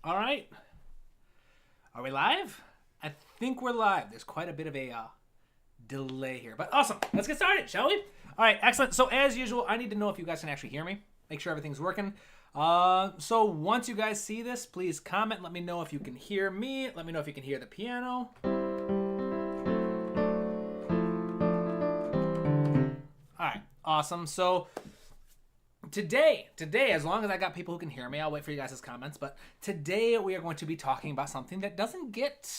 All right. Are we live? I think we're live. There's quite a bit of a delay here, but awesome. Let's get started, shall we? All right, excellent. So as usual, I need to know if you guys can actually hear me. Make sure everything's working. So once you guys see this, please comment. Let me know if you can hear me. Let me know if you can hear the piano. All right, awesome. So Today, as long as I got people who can hear me, I'll wait for you guys' comments, but today we are going to be talking about something that doesn't get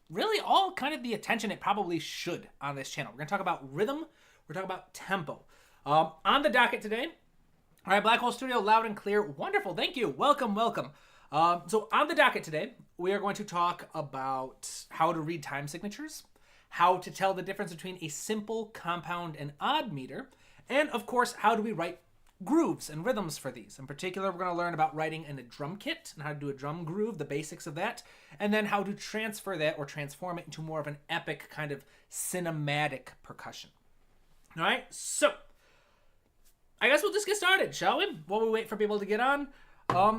really all kind of the attention it probably should on this channel. We're going to talk about rhythm. We're talking about tempo. On the docket today, all right, Black Hole Studio, loud and clear. Wonderful. Thank you. Welcome. So on the docket today, we are going to talk about how to read time signatures, how to tell the difference between a simple, compound, and odd meter, and of course, how do we write grooves and rhythms for these. In particular, we're going to learn about writing in a drum kit and how to do a drum groove, the basics of that, and then how to transfer that or transform it into more of an epic kind of cinematic percussion. All right, so I guess we'll just get started, shall we? While we wait for people to get on.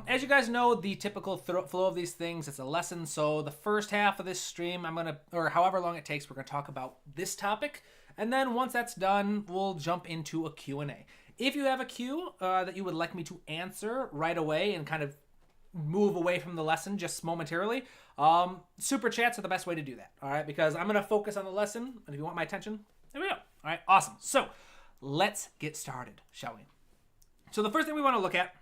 As you guys know, the typical flow of these things, it's a lesson. So the first half of this stream, or however long it takes, we're going to talk about this topic. And then once that's done, we'll jump into a Q&A. If you have a cue that you would like me to answer right away and kind of move away from the lesson just momentarily, super chats are the best way to do that, all right? Because I'm going to focus on the lesson, and if you want my attention, there we go. All right, awesome. So let's get started, shall we? So the first thing we want to look at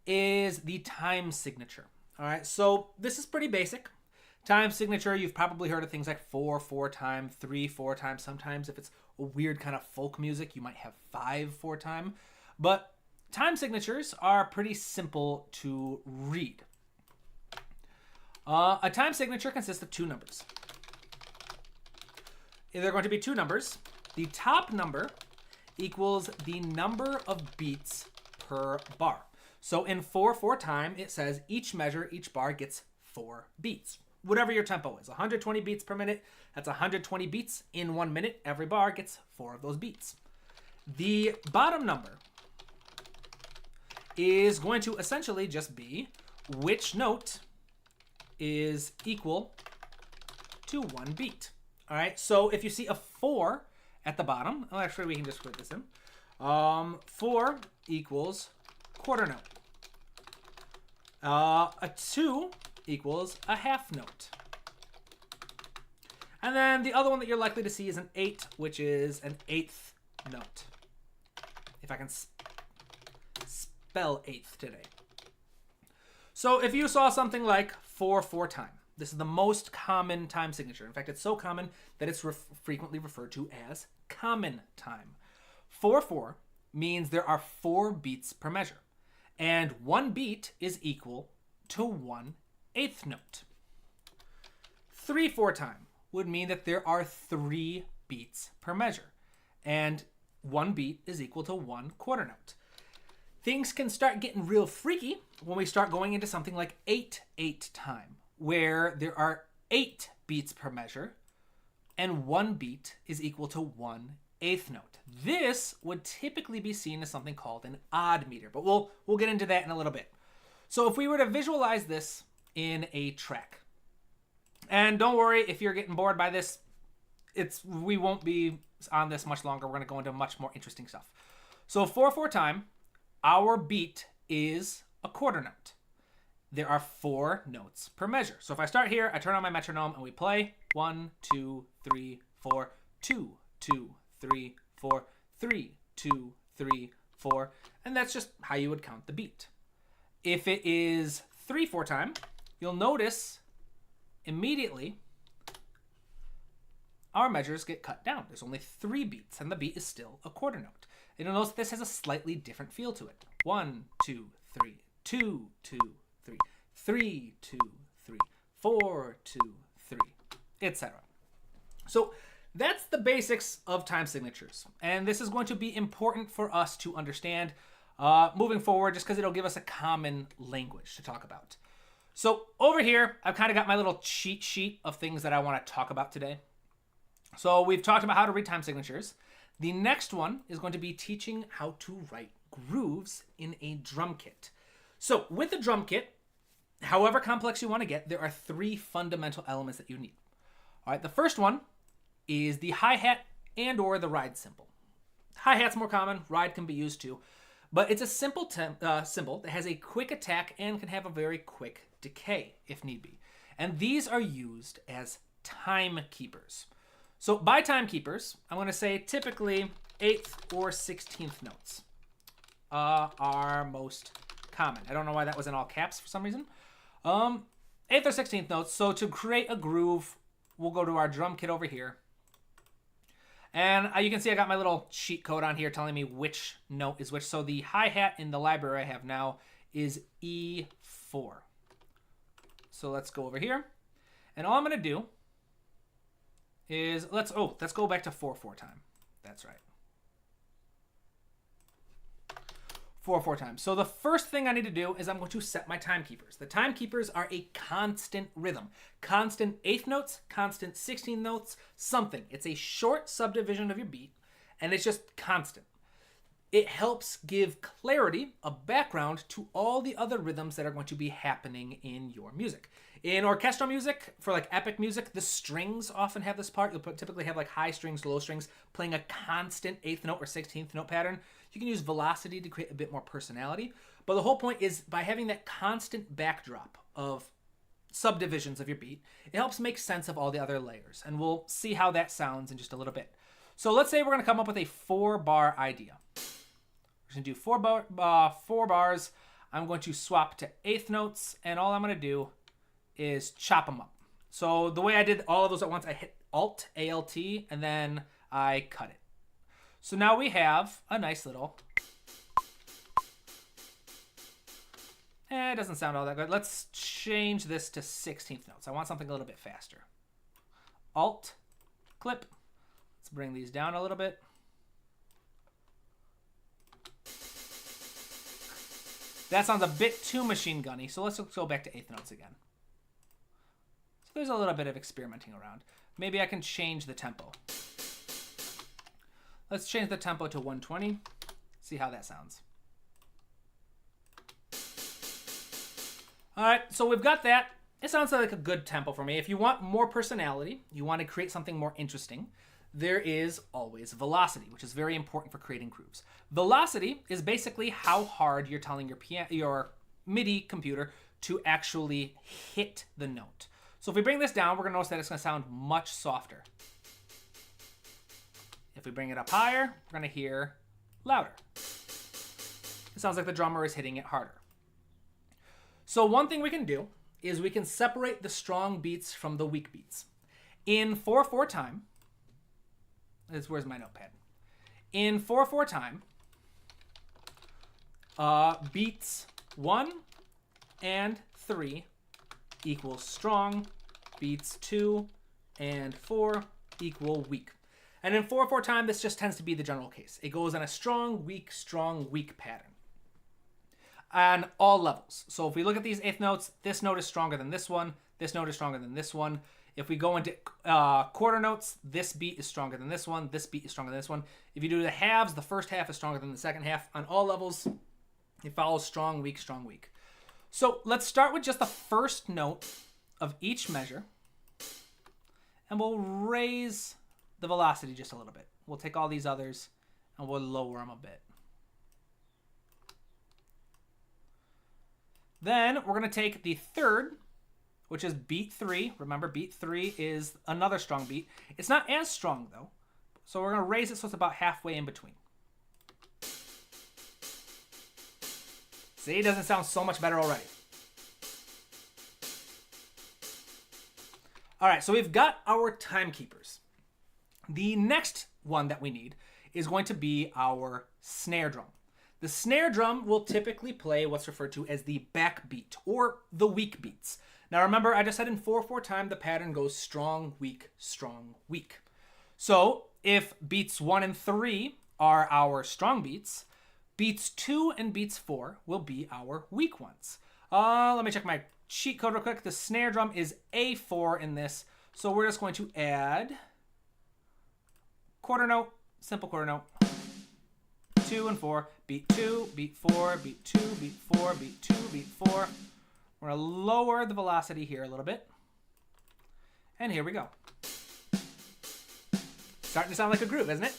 is the time signature, all right? So this is pretty basic. Time signature, you've probably heard of things like 4/4 time, 3/4 time. Sometimes if it's a weird kind of folk music, you might have 5/4 time. But time signatures are pretty simple to read. A time signature consists of two numbers. They're going to be two numbers. The top number equals the number of beats per bar. So in 4/4 time, it says each measure, each bar gets 4 beats. Whatever your tempo is, 120 beats per minute, that's 120 beats in 1 minute. Every bar gets 4 of those beats. The bottom number is going to essentially just be which note is equal to 1 beat. All right, so if you see a 4 at the bottom, well, actually we can just put this in. 4 equals quarter note. A 2 equals a half note. And then the other one that you're likely to see is an 8, which is an 8th note. If I can spell 8th today. So if you saw something like 4/4 time, this is the most common time signature. In fact, it's so common that it's frequently referred to as common time. 4/4 means there are 4 beats per measure. And 1 beat is equal to 1/8th note. 3/4 time would mean that there are 3 beats per measure, and 1 beat is equal to 1/4 note. Things can start getting real freaky when we start going into something like 8/8 time, where there are 8 beats per measure, and 1 beat is equal to 1/8th note. This would typically be seen as something called an odd meter, but we'll get into that in a little bit. So if we were to visualize this in a track. And don't worry if you're getting bored by this, we won't be on this much longer. We're going to go into much more interesting stuff. So 4/4 time, our beat is a quarter note. There are 4 notes per measure. So if I start here, I turn on my metronome and we play 1, 2, 3, 4, 2, 2, 3, 4, 3, 2, 3, 4, and that's just how you would count the beat. If it is 3/4 time, you'll notice immediately our measures get cut down. There's only 3 beats, and the beat is still a quarter note. And you'll notice this has a slightly different feel to it. 1, 2, 3, 2, 2, 3, 3, 2, 3, 4, 2, 3, etc. So that's the basics of time signatures. And this is going to be important for us to understand moving forward, just because it'll give us a common language to talk about. So over here, I've kind of got my little cheat sheet of things that I want to talk about today. So we've talked about how to read time signatures. The next one is going to be teaching how to write grooves in a drum kit. So with a drum kit, however complex you want to get, there are 3 fundamental elements that you need. All right, the first one is the hi-hat and or the ride cymbal. Hi-hat's more common, ride can be used too, but it's a simple cymbal that has a quick attack and can have a very quick decay if need be. And these are used as timekeepers. So by timekeepers, I'm going to say typically 8th or 16th notes are most common. I don't know why that was in all caps for some reason. 8th or 16th notes. So to create a groove, we'll go to our drum kit over here. And you can see I got my little cheat code on here telling me which note is which. So the hi-hat in the library I have now is E4. So let's go over here. And all I'm going to do is, let's go back to 4/4 time. That's right. 4/4 time. So the first thing I need to do is I'm going to set my timekeepers. The timekeepers are a constant rhythm. Constant 8th notes, constant 16th notes, something. It's a short subdivision of your beat, and it's just constant. It helps give clarity, a background to all the other rhythms that are going to be happening in your music. In orchestral music, for like epic music, the strings often have this part. You'll typically have like high strings, low strings, playing a constant 8th note or 16th note pattern. You can use velocity to create a bit more personality. But the whole point is by having that constant backdrop of subdivisions of your beat, it helps make sense of all the other layers. And we'll see how that sounds in just a little bit. So let's say we're going to come up with a 4-bar idea. We're going to do 4 bars. I'm going to swap to 8th notes, and all I'm going to do is chop them up. So the way I did all of those at once, I hit Alt, A-L-T, and then I cut it. So now we have a nice little... it doesn't sound all that good. Let's change this to 16th notes. I want something a little bit faster. Alt, clip. Let's bring these down a little bit. That sounds a bit too machine gunny, so let's go back to 8th notes again. So there's a little bit of experimenting around. Maybe I can change the tempo. Let's change the tempo to 120. See how that sounds. All right, so we've got that. It sounds like a good tempo for me. If you want more personality, you want to create something more interesting, there is always velocity, which is very important for creating grooves. Velocity is basically how hard you're telling your MIDI computer to actually hit the note. So if we bring this down, we're going to notice that it's going to sound much softer. If we bring it up higher, we're going to hear louder. It sounds like the drummer is hitting it harder. So one thing we can do is we can separate the strong beats from the weak beats. In 4/4 time, where's my notepad? In 4/4 time, beats 1 and 3 equals strong, beats 2 and 4 equal weak. And in 4/4 time, this just tends to be the general case. It goes on a strong, weak pattern on all levels. So if we look at these 8th notes, this note is stronger than this one. This note is stronger than this one. If we go into quarter notes, this beat is stronger than this one. This beat is stronger than this one. If you do the halves, the first half is stronger than the second half. On all levels, it follows strong, weak, strong, weak. So let's start with just the first note of each measure. And we'll raise the velocity just a little bit. We'll take all these others and we'll lower them a bit. Then we're going to take the third, which is beat 3. Remember, beat 3 is another strong beat. It's not as strong, though. So we're going to raise it so it's about halfway in between. See, it doesn't sound so much better already. All right, so we've got our timekeepers. The next one that we need is going to be our snare drum. The snare drum will typically play what's referred to as the backbeat or the weak beats. Now remember, I just said in 4/4 time, the pattern goes strong, weak, strong, weak. So if beats 1 and 3 are our strong beats, beats 2 and beats 4 will be our weak ones. Let me check my cheat code real quick. The snare drum is A4 in this. So we're just going to add quarter note, simple quarter note, 2 and 4, beat 2, beat 4, beat 2, beat 4, beat 2, beat 4. We're We're going to lower the velocity here a little bit. And here we go. Starting to sound like a groove, isn't it?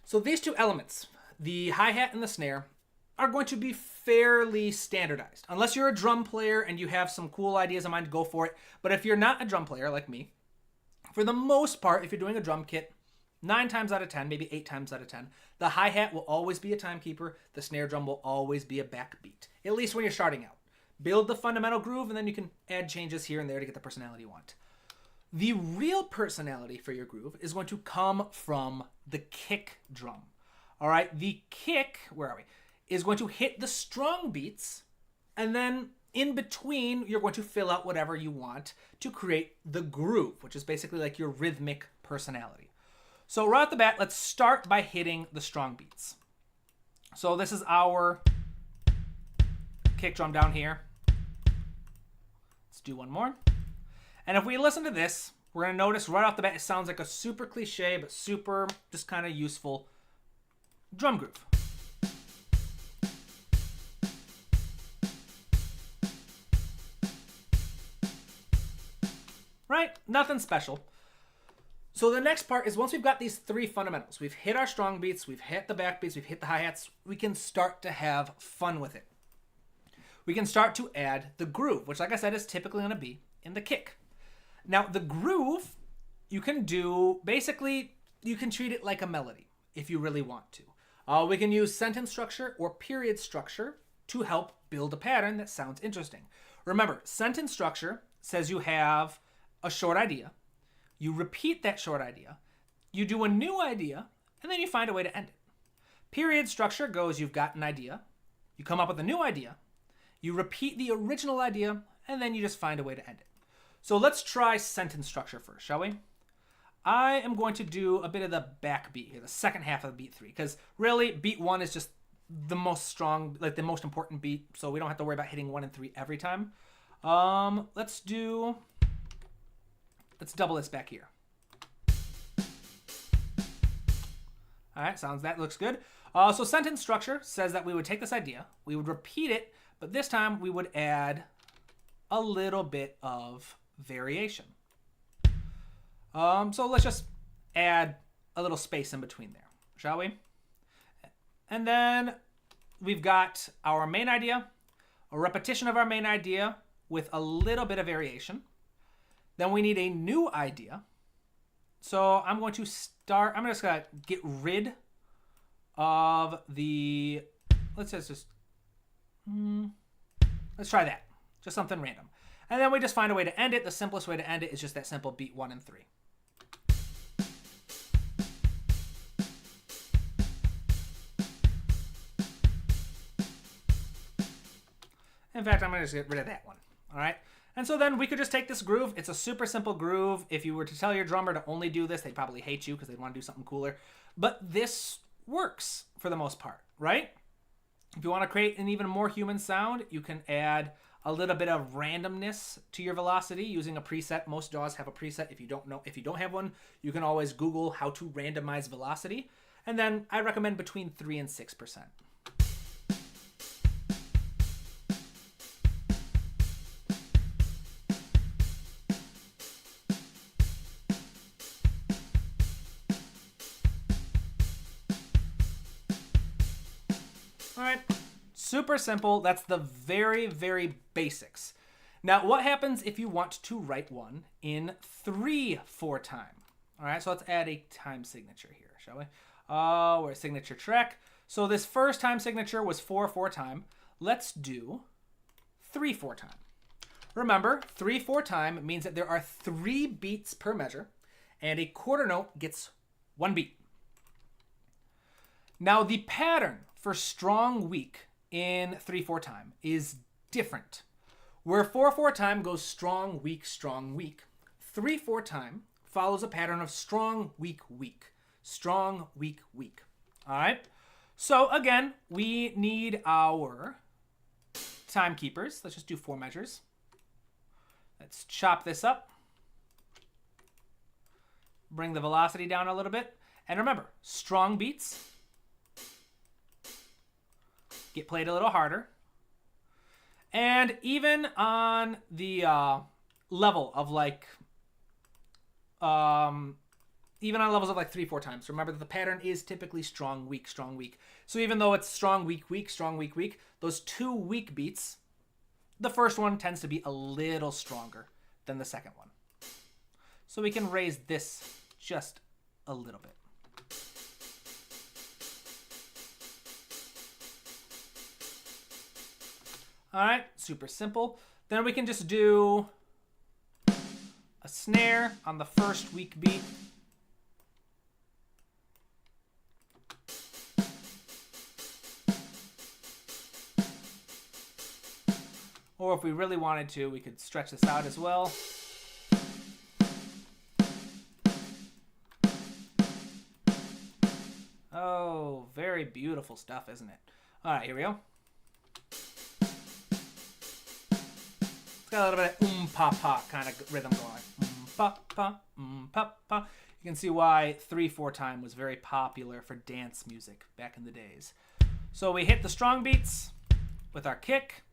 So these two elements, the hi-hat and the snare, are going to be fairly standardized. Unless you're a drum player and you have some cool ideas in mind, go for it. But if you're not a drum player like me, for the most part, if you're doing a drum kit, 9 times out of 10, maybe 8 times out of 10, the hi-hat will always be a timekeeper. The snare drum will always be a backbeat, at least when you're starting out. Build the fundamental groove, and then you can add changes here and there to get the personality you want. The real personality for your groove is going to come from the kick drum. All right, the kick, where are we, is going to hit the strong beats, and then in between, you're going to fill out whatever you want to create the groove, which is basically like your rhythmic personality. So right off the bat, let's start by hitting the strong beats. So this is our kick drum down here. Let's do one more. And if we listen to this, we're going to notice right off the bat, it sounds like a super cliche, but super just kind of useful drum groove. Right? Nothing special. So the next part is once we've got these 3 fundamentals, we've hit our strong beats, we've hit the back beats, we've hit the hi-hats, we can start to have fun with it. We can start to add the groove, which like I said is typically going to be in the kick. Now the groove, you can do, basically, you can treat it like a melody if you really want to. We can use sentence structure or period structure to help build a pattern that sounds interesting. Remember, sentence structure says you have a short idea, you repeat that short idea, you do a new idea, and then you find a way to end it. Period structure goes, you've got an idea, you come up with a new idea, you repeat the original idea, and then you just find a way to end it. So let's try sentence structure first, shall we? I am going to do a bit of the back beat here, the second half of beat 3, because really beat 1 is just the most strong, like the most important beat, so we don't have to worry about hitting 1 and 3 every time. Let's double this back here. All right, that looks good. So sentence structure says that we would take this idea, we would repeat it, but this time we would add a little bit of variation. So let's just add a little space in between there, shall we? And then we've got our main idea, a repetition of our main idea with a little bit of variation. Then we need a new idea. So I'm just going to get rid of the, let's try that. Just something random. And then we just find a way to end it. The simplest way to end it is just that simple beat 1 and 3. In fact, I'm going to just get rid of that one. All right. And so then we could just take this groove. It's a super simple groove. If you were to tell your drummer to only do this, they'd probably hate you because they'd want to do something cooler. But this works for the most part, right? If you want to create an even more human sound, you can add a little bit of randomness to your velocity using a preset. Most DAWs have a preset. If you don't have one, you can always Google how to randomize velocity. And then I recommend between 3 and 6%. All right, super simple. That's the very, very basics. Now, what happens if you want to write one in 3/4 time? All right, so let's add a time signature here, shall we? We're a signature track. So this first time signature was 4/4 time. Let's do 3/4 time. Remember, 3/4 time means that there are 3 beats per measure, and a quarter note gets 1 beat. Now, the pattern for strong weak in 3/4 time is different. Where 4/4 time goes strong, weak, 3/4 time follows a pattern of strong, weak, weak, strong, weak, weak. All right. So again, we need our timekeepers. Let's just do 4 measures. Let's chop this up. Bring the velocity down a little bit. And remember, strong beats get played a little harder. And even on the level of like, even on levels of like 3-4 times, remember that the pattern is typically strong, weak, strong, weak. So even though it's strong, weak, weak, strong, weak, weak, those 2 weak beats, the first one tends to be a little stronger than the second one. So we can raise this just a little bit. All right, super simple. Then we can just do a snare on the first weak beat. Or if we really wanted to, we could stretch this out as well. Oh, very beautiful stuff, isn't it? All right, here we go. It's got a little bit of pa kind of rhythm going. Pa pa. You can see why 3/4 time was very popular for dance music back in the days. So we hit the strong beats with our kick.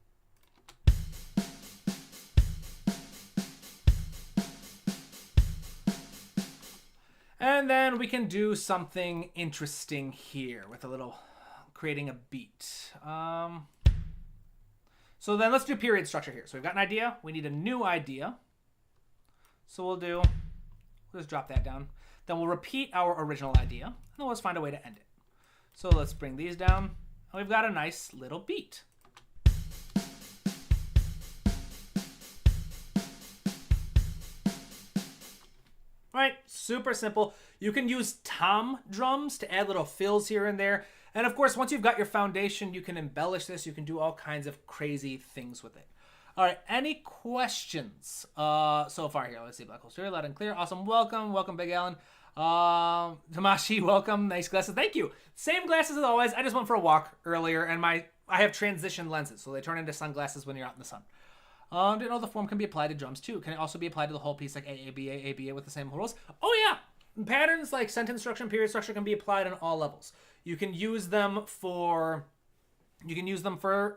And then we can do something interesting here with a little creating a beat. So then let's do period structure here. So we've got an idea. We need a new idea. So we'll just drop that down. Then we'll repeat our original idea. And then let's find a way to end it. So let's bring these down. And we've got a nice little beat. Right, super simple. You can use tom drums to add little fills here and there. And of course, once you've got your foundation, you can embellish this. You can do all kinds of crazy things with it. All right, any questions so far here? Let's see, Black Hole Stereo, loud and clear. Awesome, welcome, Big Alan. Tamashi, welcome, nice glasses. Thank you. Same glasses as always. I just went for a walk earlier, and I have transition lenses, so they turn into sunglasses when you're out in the sun. Didn't know the form can be applied to drums too. Can it also be applied to the whole piece, like AABA, ABA with the same rules? Oh yeah! Patterns like sentence structure and period structure can be applied on all levels. You can use them for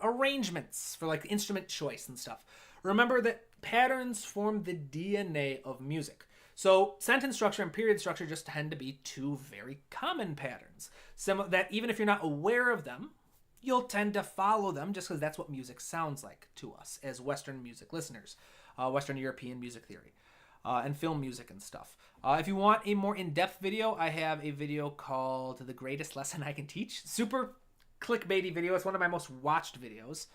arrangements, for like instrument choice and stuff. Remember that patterns form the DNA of music. So sentence structure and period structure just tend to be 2 very common patterns. That even if you're not aware of them, you'll tend to follow them just because that's what music sounds like to us as Western music listeners, Western European music theory, and film music and stuff. If you want a more in-depth video, I have a video called The Greatest Lesson I Can Teach. Super clickbaity video. It's one of my most watched videos.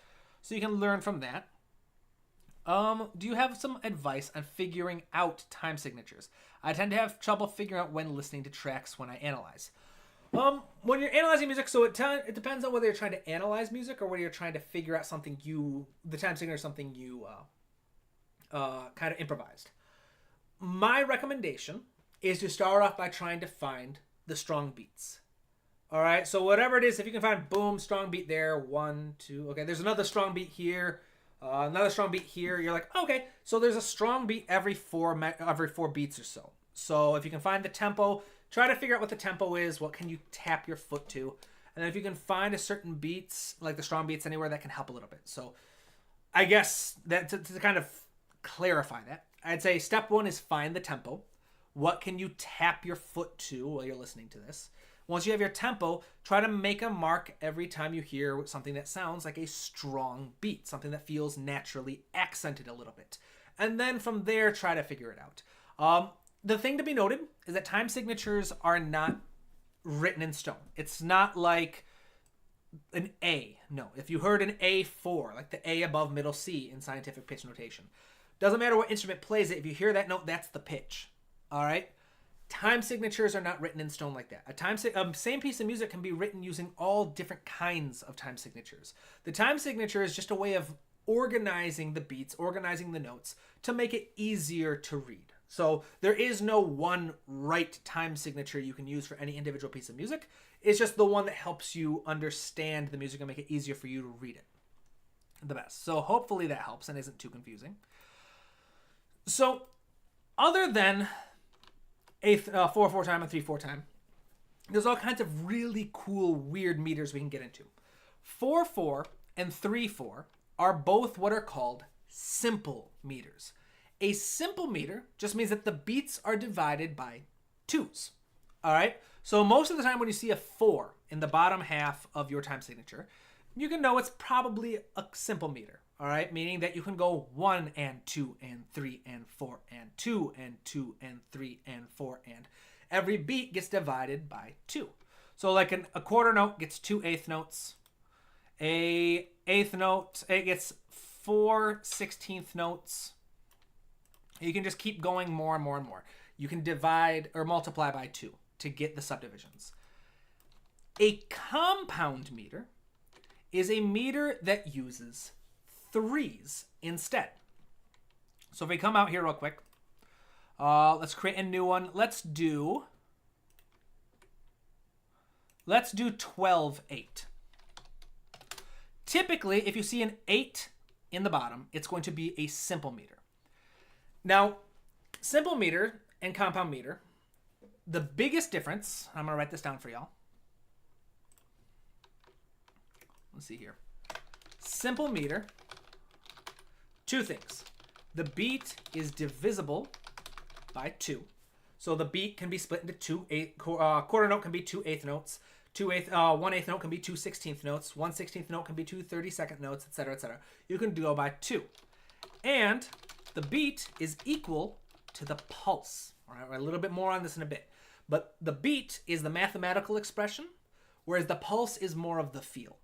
So you can learn from that. Do you have some advice on figuring out time signatures? I tend to have trouble figuring out when listening to tracks when I analyze. When you're analyzing music, so it depends on whether you're trying to analyze music or whether you're trying to figure out something the time signature is something you kind of improvised. My recommendation is to start off by trying to find the strong beats. All right, so whatever it is, if you can find, boom, strong beat there, 1, 2, okay, there's another strong beat here, another strong beat here. You're like, okay, so there's a strong beat every 4 beats or so. So if you can find the tempo, try to figure out what the tempo is. What can you tap your foot to? And then if you can find a certain beats, like the strong beats anywhere, that can help a little bit. So I guess that to kind of clarify that, I'd say step 1 is find the tempo. What can you tap your foot to while you're listening to this? Once you have your tempo, try to make a mark every time you hear something that sounds like a strong beat, something that feels naturally accented a little bit. And then from there, try to figure it out. The thing to be noted is that time signatures are not written in stone. It's not like an A. No, if you heard an A4, like the A above middle C in scientific pitch notation, doesn't matter what instrument plays it. If you hear that note, that's the pitch. All right? Time signatures are not written in stone like that. Same piece of music can be written using all different kinds of time signatures. The time signature is just a way of organizing the beats, organizing the notes to make it easier to read. So there is no one right time signature you can use for any individual piece of music. It's just the one that helps you understand the music and make it easier for you to read it the best. So hopefully that helps and isn't too confusing. So other than a 4/4 time, a 3/4 time, there's all kinds of really cool, weird meters we can get into. 4/4 and 3/4 are both what are called simple meters. A simple meter just means that the beats are divided by 2s. All right? So most of the time when you see a 4 in the bottom half of your time signature, you can know it's probably a simple meter. All right? Meaning that you can go 1 and 2 and 3 and 4 and 2 and 2 and 3 and 4 and every beat gets divided by 2. So like a quarter note gets 2 eighth notes. A eighth note, it gets 4 16th notes. You can just keep going more and more and more. You can divide or multiply by 2 to get the subdivisions. A compound meter is a meter that uses 3s instead. So if we come out here real quick, let's create a new one. Let's do 12/8. Typically, if you see an 8 in the bottom, it's going to be a simple meter. Now, simple meter and compound meter, the biggest difference, I'm going to write this down for y'all. Let's see here. Simple meter, 2 things. The beat is divisible by 2. So the beat can be split into quarter note can be 2 eighth notes. 1 eighth note can be 2 16th notes. 1 16th note can be 2 32nd notes, etc., etc. You can go by 2. And the beat is equal to the pulse. All right, a little bit more on this in a bit. But the beat is the mathematical expression, whereas the pulse is more of the feel.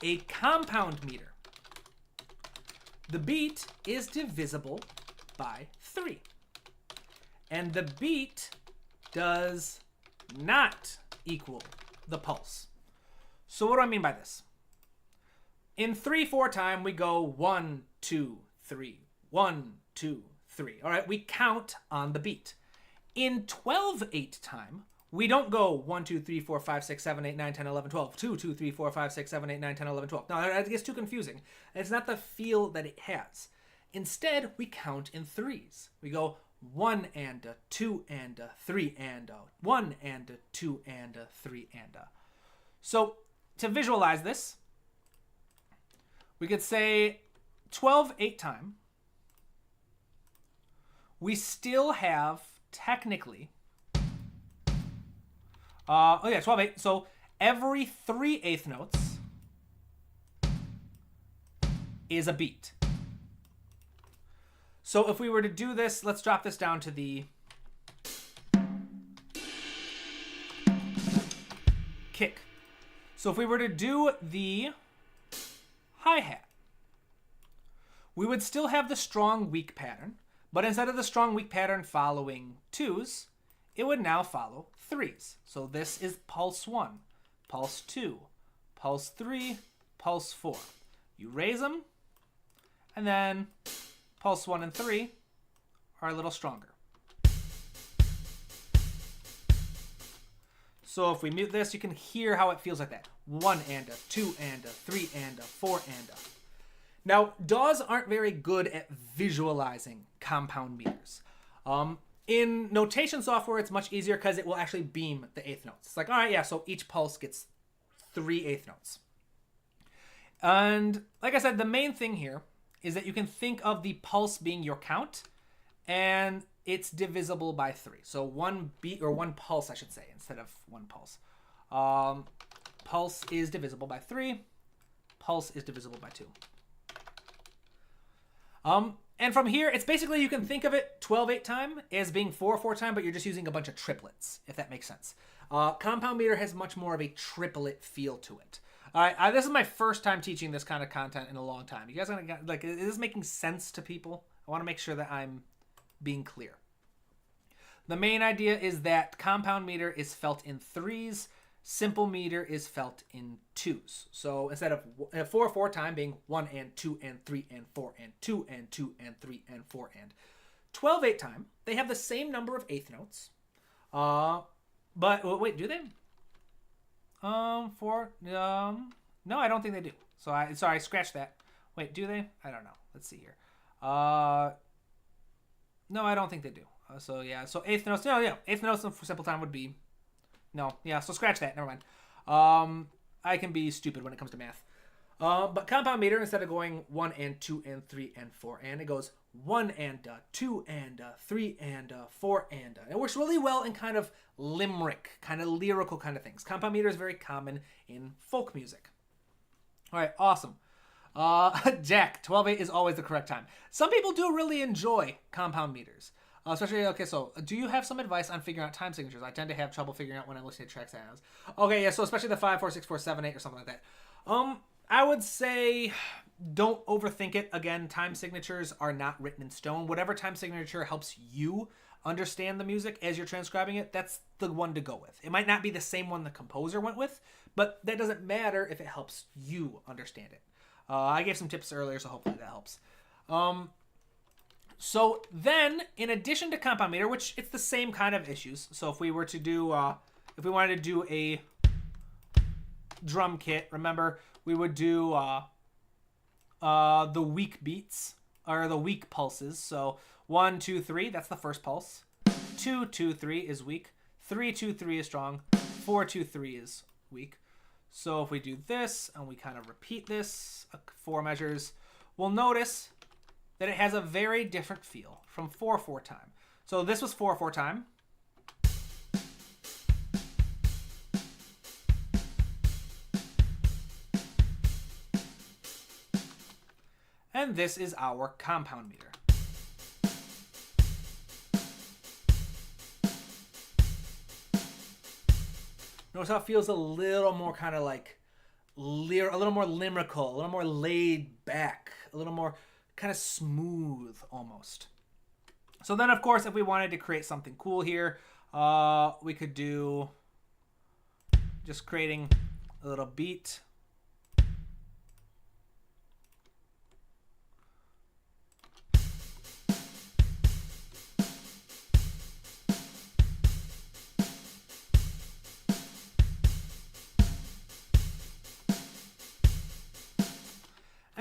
A compound meter. The beat is divisible by 3. And the beat does not equal the pulse. So what do I mean by this? In 3/4 time, we go 1, 2, 3, 1, 2, 3. All right, we count on the beat. In 12/8 time, we don't go 1, 2, 3, 4, 5, 6, 7, 8, 9, 10, 11, 12. 2, 2, 3, 4, 5, 6, 7, 8, 9, 10, 11, 12. No, that gets too confusing. It's not the feel that it has. Instead, we count in 3s. We go 1 and a 2 and a 3 and a 1 and a 2 and a 3 and a. So to visualize this, we could say 12/8 time. We still have technically 12/8. So every 3 eighth notes is a beat. So if we were to do this, let's drop this down to the kick. So if we were to do the hi-hat, we would still have the strong weak pattern, but instead of the strong weak pattern following 2s, it would now follow 3s. So this is pulse 1, pulse 2, pulse 3, pulse 4. You raise them, and then pulse 1 and 3 are a little stronger. So if we mute this, you can hear how it feels like that. 1 and a, 2 and a, 3 and a, 4 and a. Now, DAWs aren't very good at visualizing compound meters. In notation software, it's much easier because it will actually beam the eighth notes. It's like, all right, yeah, so each pulse gets 3 eighth notes. And like I said, the main thing here is that you can think of the pulse being your count, and it's divisible by 3. So one beat, or one pulse, I should say, instead of one pulse. Pulse is divisible by 3. Pulse is divisible by 2. And from here, it's basically, you can think of it 12/8 time as being 4/4 time, but you're just using a bunch of triplets, if that makes sense. Compound meter has much more of a triplet feel to it. All right, this is my first time teaching this kind of content in a long time. You guys gonna like, is this making sense to people? I want to make sure that I'm being clear. The main idea is that compound meter is felt in 3s, simple meter is felt in 2s. So instead of 4/4 time being 1 and 2 and 3 and 4 and 2 and 2 and 3 and 4 and 12/8 time, they have the same number of eighth notes. But wait, do they? No, I don't think they do. So I scratched that. Wait, do they? I don't know. Let's see here. No, I don't think they do. So yeah, so eighth notes for simple time would be, no, yeah, so scratch that, never mind. I can be stupid when it comes to math. But compound meter, instead of going 1 and 2 and 3 and 4 and, it goes 1 and 2 and 3 and 4 and. It works really well in kind of limerick, kind of lyrical kind of things. Compound meter is very common in folk music. All right, awesome. Jack, 12/8 is always the correct time. Some people do really enjoy compound meters. Especially, okay, so do you have some advice on figuring out time signatures? I tend to have trouble figuring out when I look at track sounds. Okay, yeah, so especially the 5, 4, 6, 4, 7, 8 or something like that. I would say don't overthink it. Again, time signatures are not written in stone. Whatever time signature helps you understand the music as you're transcribing it, that's the one to go with. It might not be the same one the composer went with, but that doesn't matter if it helps you understand it. I gave some tips earlier, so hopefully that helps. So then, in addition to compound meter, which it's the same kind of issues. So if we were to do, if we wanted to do a drum kit, remember we would do the weak beats or the weak pulses. So 1, 2, 3, that's the first pulse. 2, 2, 3 is weak. 3, 2, 3 is strong. 4, 2, 3 is weak. So if we do this and we kind of repeat this 4 measures, we'll notice that it has a very different feel from 4/4 time. So this was 4/4 time. And this is our compound meter. Notice how it feels a little more kind of like a little more limerical, a little more laid back, a little more kind of smooth almost. So then, of course, if we wanted to create something cool here, we could do just creating a little beat.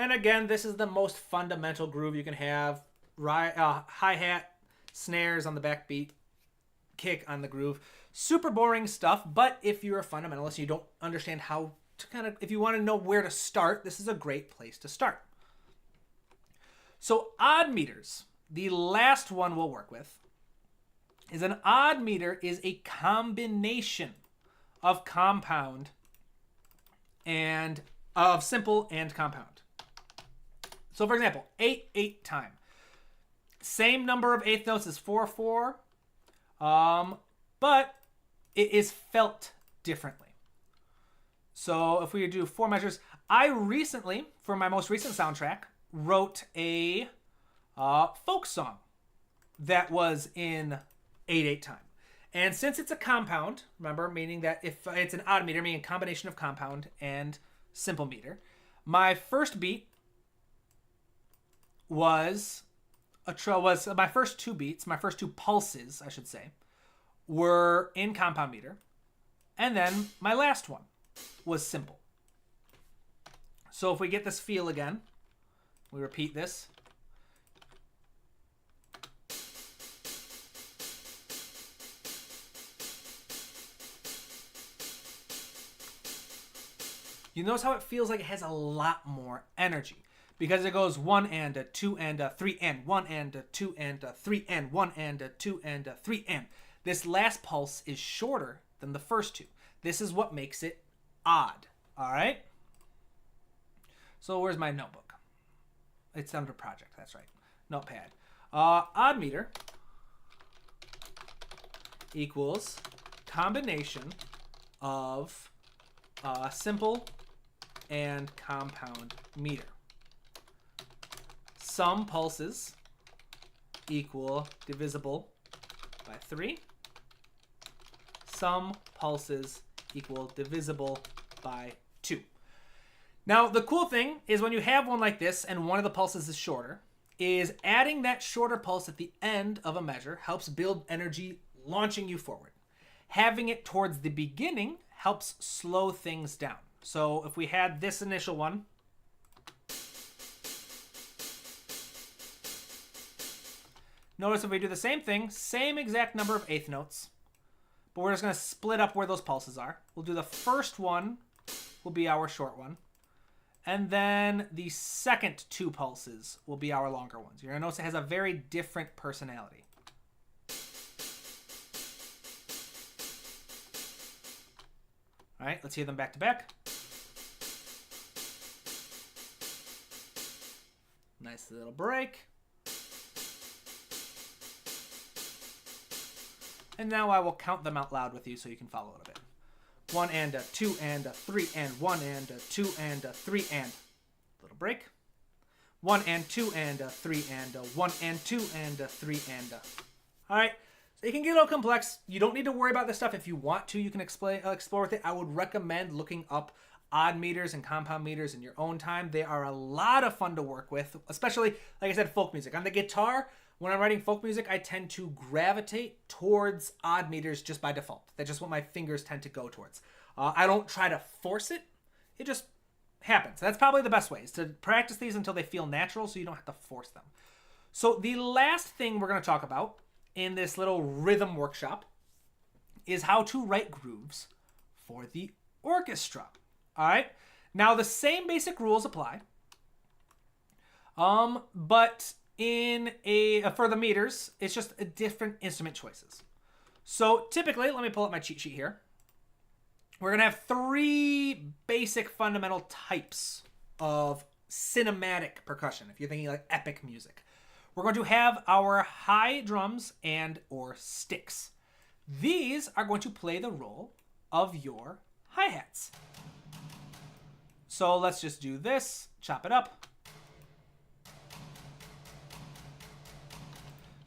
And again, this is the most fundamental groove you can have. Hi-hat, snares on the backbeat, kick on the groove. Super boring stuff, but if you're a fundamentalist, you don't understand how to kind of, if you want to know where to start, this is a great place to start. So odd meters, the last one we'll work with, is an odd meter is a combination of compound and of simple and compound. So for example, 8/8 time. Same number of eighth notes as 4/4, but it is felt differently. So if we do 4 measures, I recently, for my most recent soundtrack, wrote a folk song that was in 8/8 time. And since it's a compound, remember, meaning that if it's an odd meter, meaning a combination of compound and simple meter, my first beat was my first 2 beats, my first 2 pulses, I should say, were in compound meter. And then my last one was simple. So if we get this feel again, we repeat this. You notice how it feels like it has a lot more energy. Because it goes 1 and a 2 and a 3 and 1 and a 2 and a 3 and 1 and a 2 and a 3 and. This last pulse is shorter than the first 2. This is what makes it odd. All right? So where's my notebook? It's under project. That's right. Notepad. Odd meter equals combination of simple and compound meter. Sum pulses equal divisible by 3. Sum pulses equal divisible by 2. Now, the cool thing is when you have one like this and one of the pulses is shorter, is adding that shorter pulse at the end of a measure helps build energy launching you forward. Having it towards the beginning helps slow things down. So if we had this initial one, notice if we do the same thing, same exact number of eighth notes, but we're just going to split up where those pulses are. We'll do the first one will be our short one. And then the second 2 pulses will be our longer ones. You're going to notice it has a very different personality. All right, let's hear them back to back. Nice little break. And now I will count them out loud with you so you can follow it a bit. 1 and a 2 and a 3 and 1 and a 2 and a 3 and little break. 1 and 2 and a 3 and a 1 and 2 and a 3 and a. All right, so it can get a little complex. You don't need to worry about this stuff. If you want to, you can explore with it. I would recommend looking up odd meters and compound meters in your own time. They are a lot of fun to work with, especially, like I said, folk music. On the guitar, when I'm writing folk music, I tend to gravitate towards odd meters just by default. That's just what my fingers tend to go towards. I don't try to force it. It just happens. That's probably the best way, is to practice these until they feel natural so you don't have to force them. So the last thing we're going to talk about in this little rhythm workshop is how to write grooves for the orchestra. All right? Now, the same basic rules apply, but for the meters, it's just a different instrument choices. So typically, let me pull up my cheat sheet here. We're going to have 3 basic fundamental types of cinematic percussion, if you're thinking like epic music. We're going to have our high drums and or sticks. These are going to play the role of your hi-hats. So let's just do this, chop it up.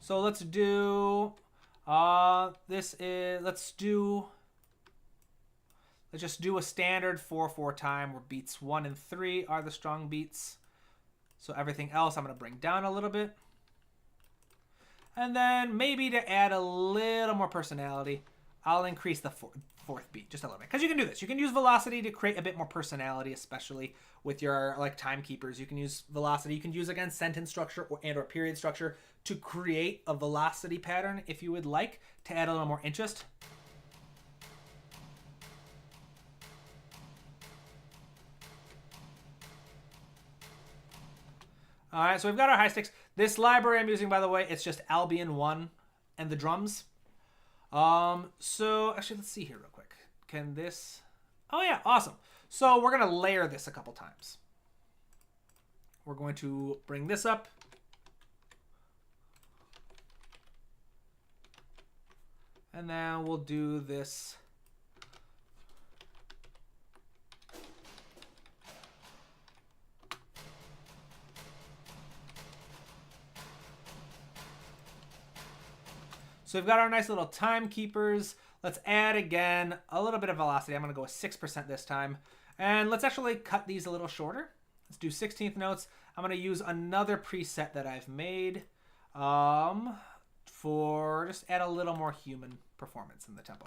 So let's do, let's just do a standard 4/4 time where beats 1 and 3 are the strong beats. So everything else I'm going to bring down a little bit. And then maybe to add a little more personality, I'll increase the fourth beat just a little bit. Because you can do this. You can use velocity to create a bit more personality, especially with your like timekeepers. You can use velocity. You can use, again, sentence structure or period structure to create a velocity pattern if you would like to add a little more interest. All right, so we've got our high sticks. This library I'm using, by the way, it's just Albion 1 and the drums. So actually, let's see here real quick. Can this... Oh yeah, awesome. So we're going to layer this a couple times. We're going to bring this up. And then we'll do this. So we've got our nice little timekeepers. Let's add, again, a little bit of velocity. I'm going to go with 6% this time. And let's actually cut these a little shorter. Let's do 16th notes. I'm going to use another preset that I've made for just add a little more human performance in the tempo.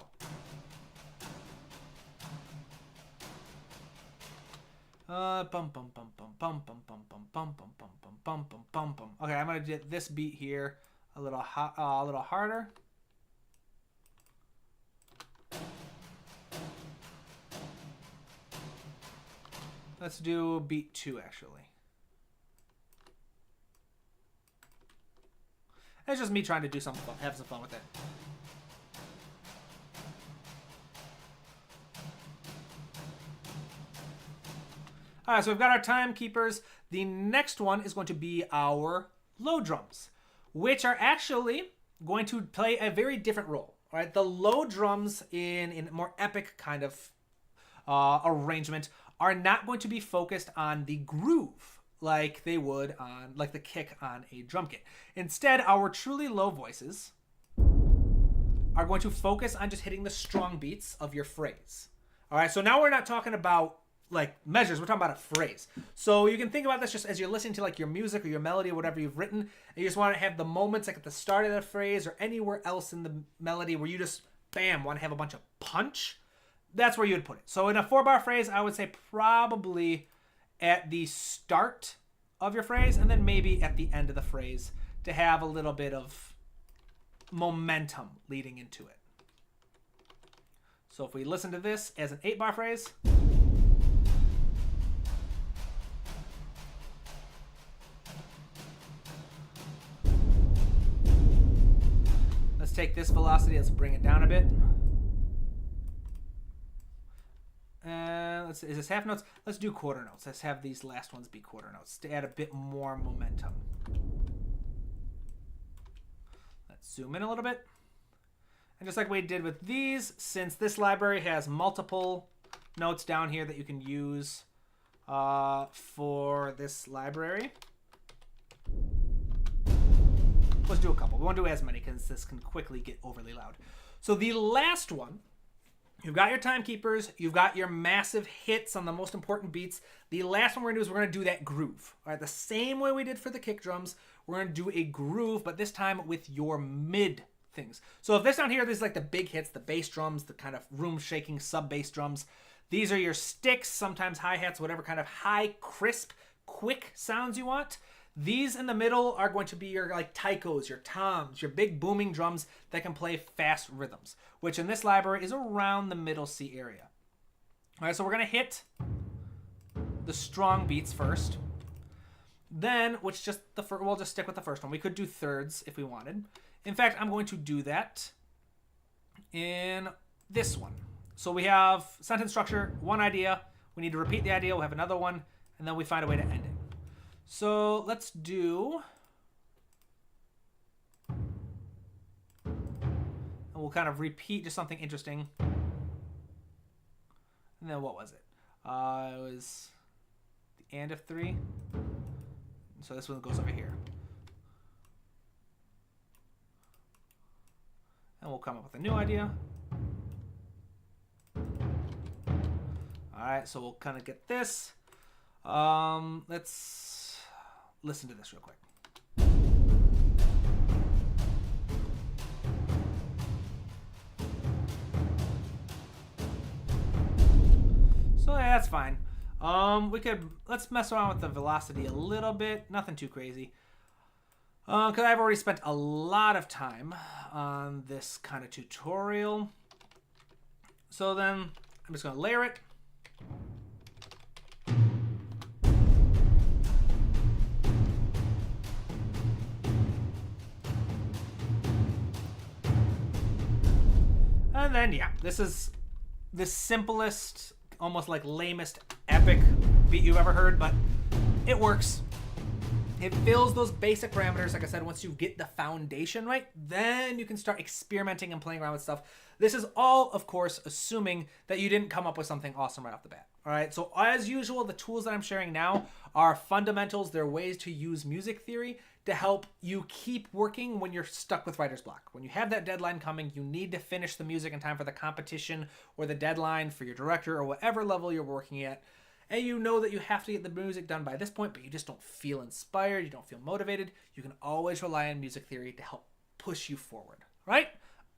Bum bum bum bum bum bum bum bum bum bum bum bum bum bum bum. Okay, I'm going to get this beat here a little harder. Let's do beat 2, actually. It's just me trying to do something fun, have some fun with it. All right, so we've got our timekeepers. The next one is going to be our low drums, which are actually going to play a very different role. All right, the low drums in a more epic kind of arrangement are not going to be focused on the groove like they would on, like the kick on a drum kit. Instead, our truly low voices are going to focus on just hitting the strong beats of your phrase. All right, so now we're not talking about like measures, we're talking about a phrase. So you can think about this just as you're listening to like your music or your melody or whatever you've written, and you just want to have the moments like at the start of the phrase or anywhere else in the melody where you just, bam, want to have a bunch of punch. That's where you would put it. So in a 4-bar phrase, I would say probably at the start of your phrase and then maybe at the end of the phrase to have a little bit of momentum leading into it. So if we listen to this as an 8-bar phrase... take this velocity, let's bring it down a bit. Is this half notes? Let's do quarter notes. Let's have these last ones be quarter notes to add a bit more momentum. Let's zoom in a little bit. And just like we did with these, since this library has multiple notes down here that you can use for this library, let's do a couple. We won't do as many because this can quickly get overly loud. So the last one, you've got your timekeepers, you've got your massive hits on the most important beats. The last one we're gonna do is we're gonna do that groove. All right, the same way we did for the kick drums, we're gonna do a groove, but this time with your mid things. So if this down here, this is like the big hits, the bass drums, the kind of room shaking sub bass drums. These are your sticks, sometimes hi-hats, whatever kind of high, crisp, quick sounds you want. These in the middle are going to be your like taikos, your toms, your big booming drums that can play fast rhythms, which in this library is around the middle C area. All right, so we're gonna hit the strong beats first. Then, we'll just stick with the first one. We could do thirds if we wanted. In fact, I'm going to do that in this one. So we have sentence structure, one idea. We need to repeat the idea. We'll have another one, and then we find a way to end it. So let's do, and we'll kind of repeat just something interesting. And then what was it? It was the and of 3. So this one goes over here. And we'll come up with a new idea. All right, so we'll kind of get this. Let's listen to this real quick. So yeah, that's fine. Let's mess around with the velocity a little bit. Nothing too crazy. Because I've already spent a lot of time on this kind of tutorial. So then I'm just going to layer it. And then, yeah, this is the simplest, almost like lamest, epic beat you've ever heard, but it works. It fills those basic parameters. Like I said, once you get the foundation right, then you can start experimenting and playing around with stuff. This is all, of course, assuming that you didn't come up with something awesome right off the bat. All right, so as usual, the tools that I'm sharing now are fundamentals. They're ways to use music theory to help you keep working when you're stuck with writer's block. When you have that deadline coming, you need to finish the music in time for the competition or the deadline for your director or whatever level you're working at. And you know that you have to get the music done by this point, but you just don't feel inspired, you don't feel motivated. You can always rely on music theory to help push you forward, right?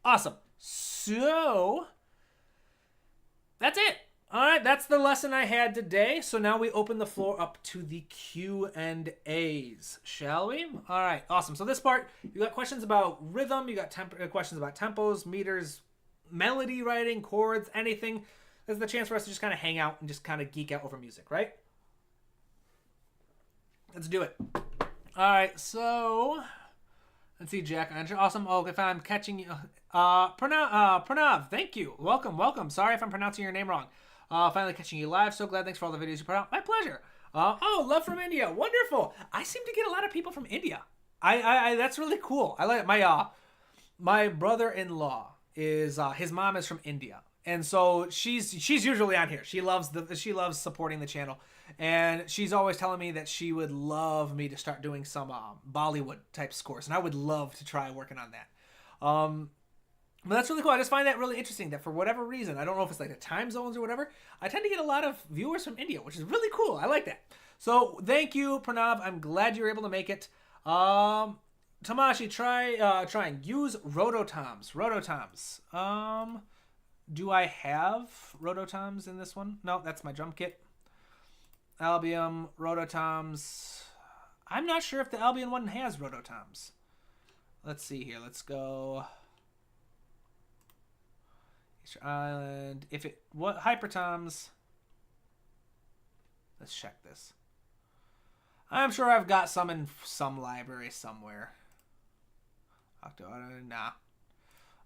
Awesome. So, that's it. All right, that's the lesson I had today. So now we open the floor up to the Q&As, shall we? All right, awesome. So this part, you got questions about rhythm, you got questions about tempos, meters, melody writing, chords, anything. This is the chance for us to just kind of hang out and just kind of geek out over music, right? Let's do it. All right, so let's see, Jack. Awesome. Oh, if I'm catching you, Pranav, thank you. Welcome. Sorry if I'm pronouncing your name wrong. Finally catching you live. So glad. Thanks for all the videos you put out. My pleasure. Love from India. Wonderful. I seem to get a lot of people from India. That's really cool. I like it. My brother-in-law is his mom is from India. And so she's usually on here. She loves supporting the channel, and she's always telling me that she would love me to start doing some Bollywood type scores, and I would love to try working on that. But that's really cool. I just find that really interesting that for whatever reason, I don't know if it's like the time zones or whatever, I tend to get a lot of viewers from India, which is really cool. I like that. So thank you, Pranav. I'm glad you were able to make it. Tamashi, try and use Rototoms. Do I have Rototoms in this one? No, that's my drum kit. Albion, Rototoms. I'm not sure if the Albion one has Rototoms. Let's see here. Let's go. Easter Island. What Hypertoms? Let's check this. I'm sure I've got some in some library somewhere. Nah.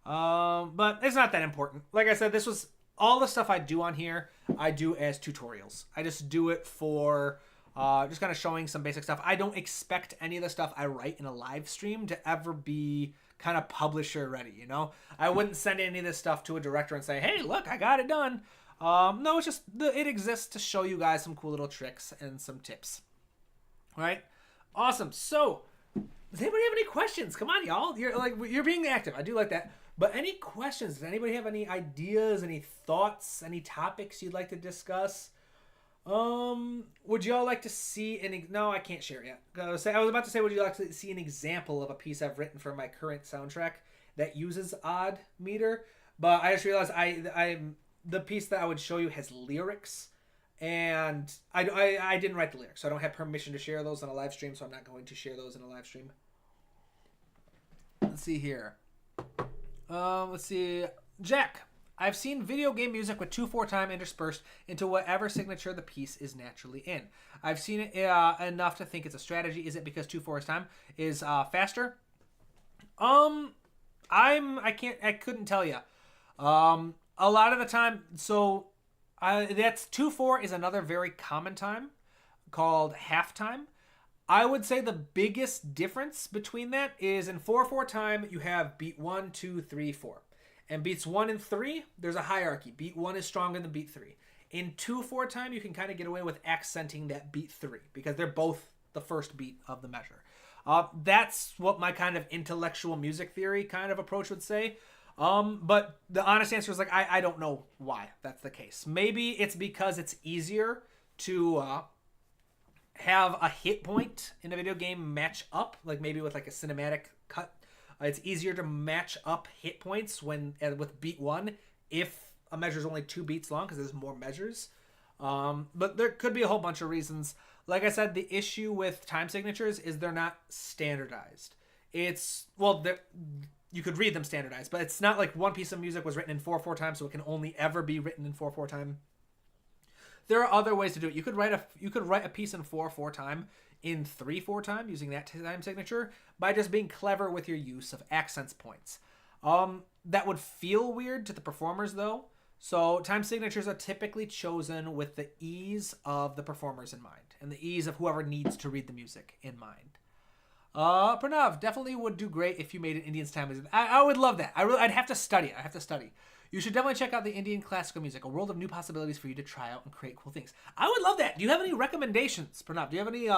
But it's not that important. Like I said, this was all the stuff I do on here. I do as tutorials. I just do it for just kind of showing some basic stuff. I don't expect any of the stuff I write in a live stream to ever be kind of publisher ready. You know, I wouldn't send any of this stuff to a director and say, "Hey, look, I got it done." No, it's just it exists to show you guys some cool little tricks and some tips. All right, awesome. So, does anybody have any questions? Come on, y'all. You're being active. I do like that. But any questions? Does anybody have any ideas, any thoughts, any topics you'd like to discuss? Would y'all like to see any? No, I can't share it yet. I was about to say, would you like to see an example of a piece I've written for my current soundtrack that uses odd meter? But I just realized the piece that I would show you has lyrics, and I didn't write the lyrics, so I don't have permission to share those on a live stream. So I'm not going to share those in a live stream. Let's see here. Let's see. Jack, I've seen video game music with 2/4 time interspersed into whatever signature the piece is naturally in. I've seen it enough to think it's a strategy. Is it because 2/4 time is faster? I couldn't tell you. A lot of the time, so that's 2/4 is another very common time called halftime. I would say the biggest difference between that is in 4/4 time, you have beat 1, 2, 3, 4. And beats 1 and 3, there's a hierarchy. Beat 1 is stronger than beat 3. In 2/4 time, you can kind of get away with accenting that beat 3 because they're both the first beat of the measure. That's what my kind of intellectual music theory kind of approach would say. But the honest answer is I don't know why that's the case. Maybe it's because it's easier to have a hit point in a video game match up, like maybe with like a cinematic cut. It's easier to match up hit points with beat 1 if a measure is only 2 beats long because there's more measures. But there could be a whole bunch of reasons. Like I said, the issue with time signatures is they're not standardized. You could read them standardized, but it's not like one piece of music was written in 4/4 time, so it can only ever be written in 4/4 time. There are other ways to do it. You could write a piece in 4/4 time in 3/4 time using that time signature by just being clever with your use of accents points. That would feel weird to the performers though. So time signatures are typically chosen with the ease of the performers in mind and the ease of whoever needs to read the music in mind. Pranav, definitely would do great if you made an Indian style music. I would love that. I'd have to study it. You should definitely check out the Indian classical music, a world of new possibilities for you to try out and create cool things. I would love that. Do you have any recommendations, Pranav? Do you have any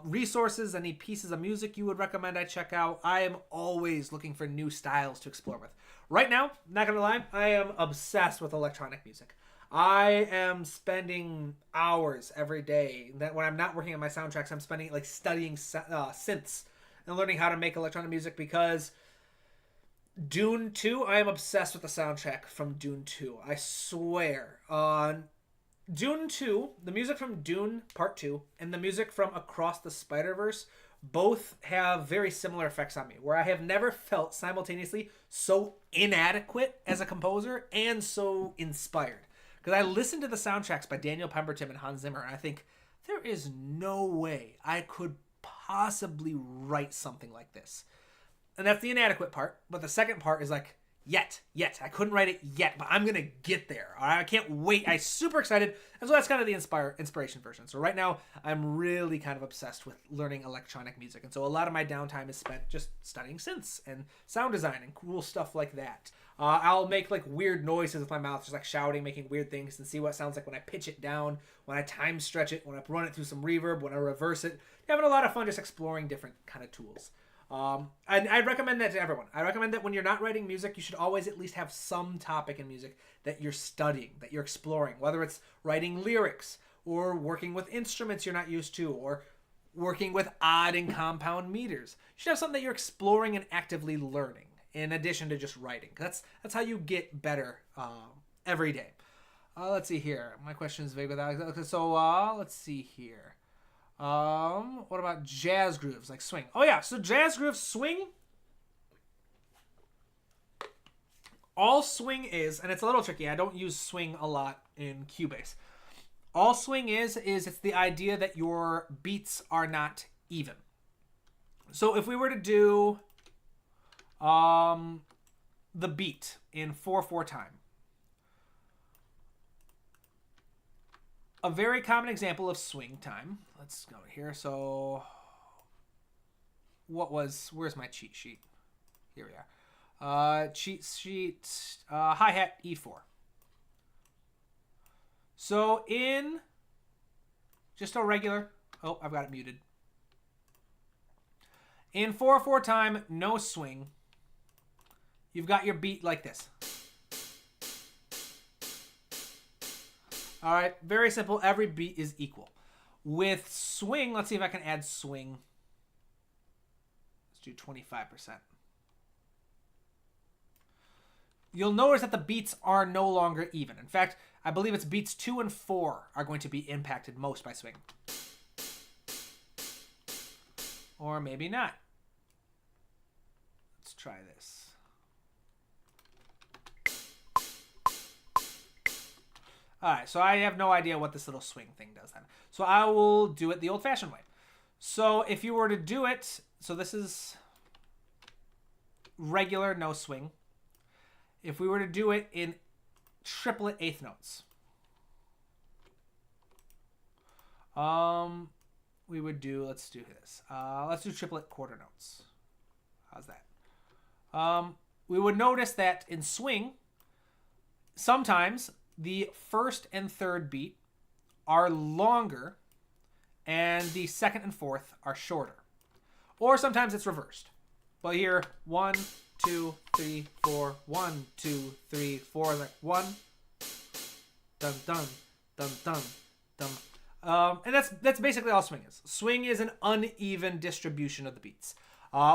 resources, any pieces of music you would recommend I check out? I am always looking for new styles to explore with. Right now, not gonna lie, I am obsessed with electronic music. I am spending hours every day. That when I'm not working on my soundtracks, I'm spending like studying synths and learning how to make electronic music because Dune 2, I am obsessed with the soundtrack from Dune 2. I swear. Dune 2, the music from Dune Part 2 and the music from Across the Spider-Verse both have very similar effects on me, where I have never felt simultaneously so inadequate as a composer and so inspired. Because I listen to the soundtracks by Daniel Pemberton and Hans Zimmer, and I think, there is no way I could possibly write something like this. And that's the inadequate part. But the second part is like, yet. I couldn't write it yet, but I'm going to get there. I can't wait. I'm super excited. And so that's kind of the inspiration version. So right now, I'm really kind of obsessed with learning electronic music. And so a lot of my downtime is spent just studying synths and sound design and cool stuff like that. I'll make like weird noises with my mouth, just like shouting, making weird things, and see what it sounds like when I pitch it down, when I time stretch it, when I run it through some reverb, when I reverse it. Having a lot of fun just exploring different kind of tools. I recommend that to everyone. I recommend that when you're not writing music, you should always at least have some topic in music that you're studying, that you're exploring, whether it's writing lyrics or working with instruments you're not used to or working with odd and compound meters. You should have something that you're exploring and actively learning in addition to just writing. That's how you get better every day. Let's see here. My question is vague without. Okay, so let's see here. What about jazz grooves like swing? Oh yeah, so jazz grooves, swing. All swing is, and it's a little tricky. I don't use swing a lot in Cubase. All swing is it's the idea that your beats are not even. So if we were to do, the beat in 4/4 time. A very common example of swing time. Let's go here. So, where's my cheat sheet? Here we are. Cheat sheet, hi-hat E4. So in just a regular, oh, I've got it muted. In 4/4 time, no swing, you've got your beat like this. All right, very simple. Every beat is equal. With swing, let's see if I can add swing. Let's do 25%. You'll notice that the beats are no longer even. In fact, I believe it's beats 2 and 4 are going to be impacted most by swing. Or maybe not. Let's try this. All right, so I have no idea what this little swing thing does then. So I will do it the old-fashioned way. So if you were to do it, so this is regular, no swing. If we were to do it in triplet eighth notes, we would do, let's do this. Let's do triplet quarter notes. How's that? We would notice that in swing, sometimes the first and third beat are longer and the second and fourth are shorter. Or sometimes it's reversed. But here, 1, 2, 3, 4, 1, 2, 3, 4, like 1, dun dun dun dun dun. And that's basically all swing is. Swing is an uneven distribution of the beats,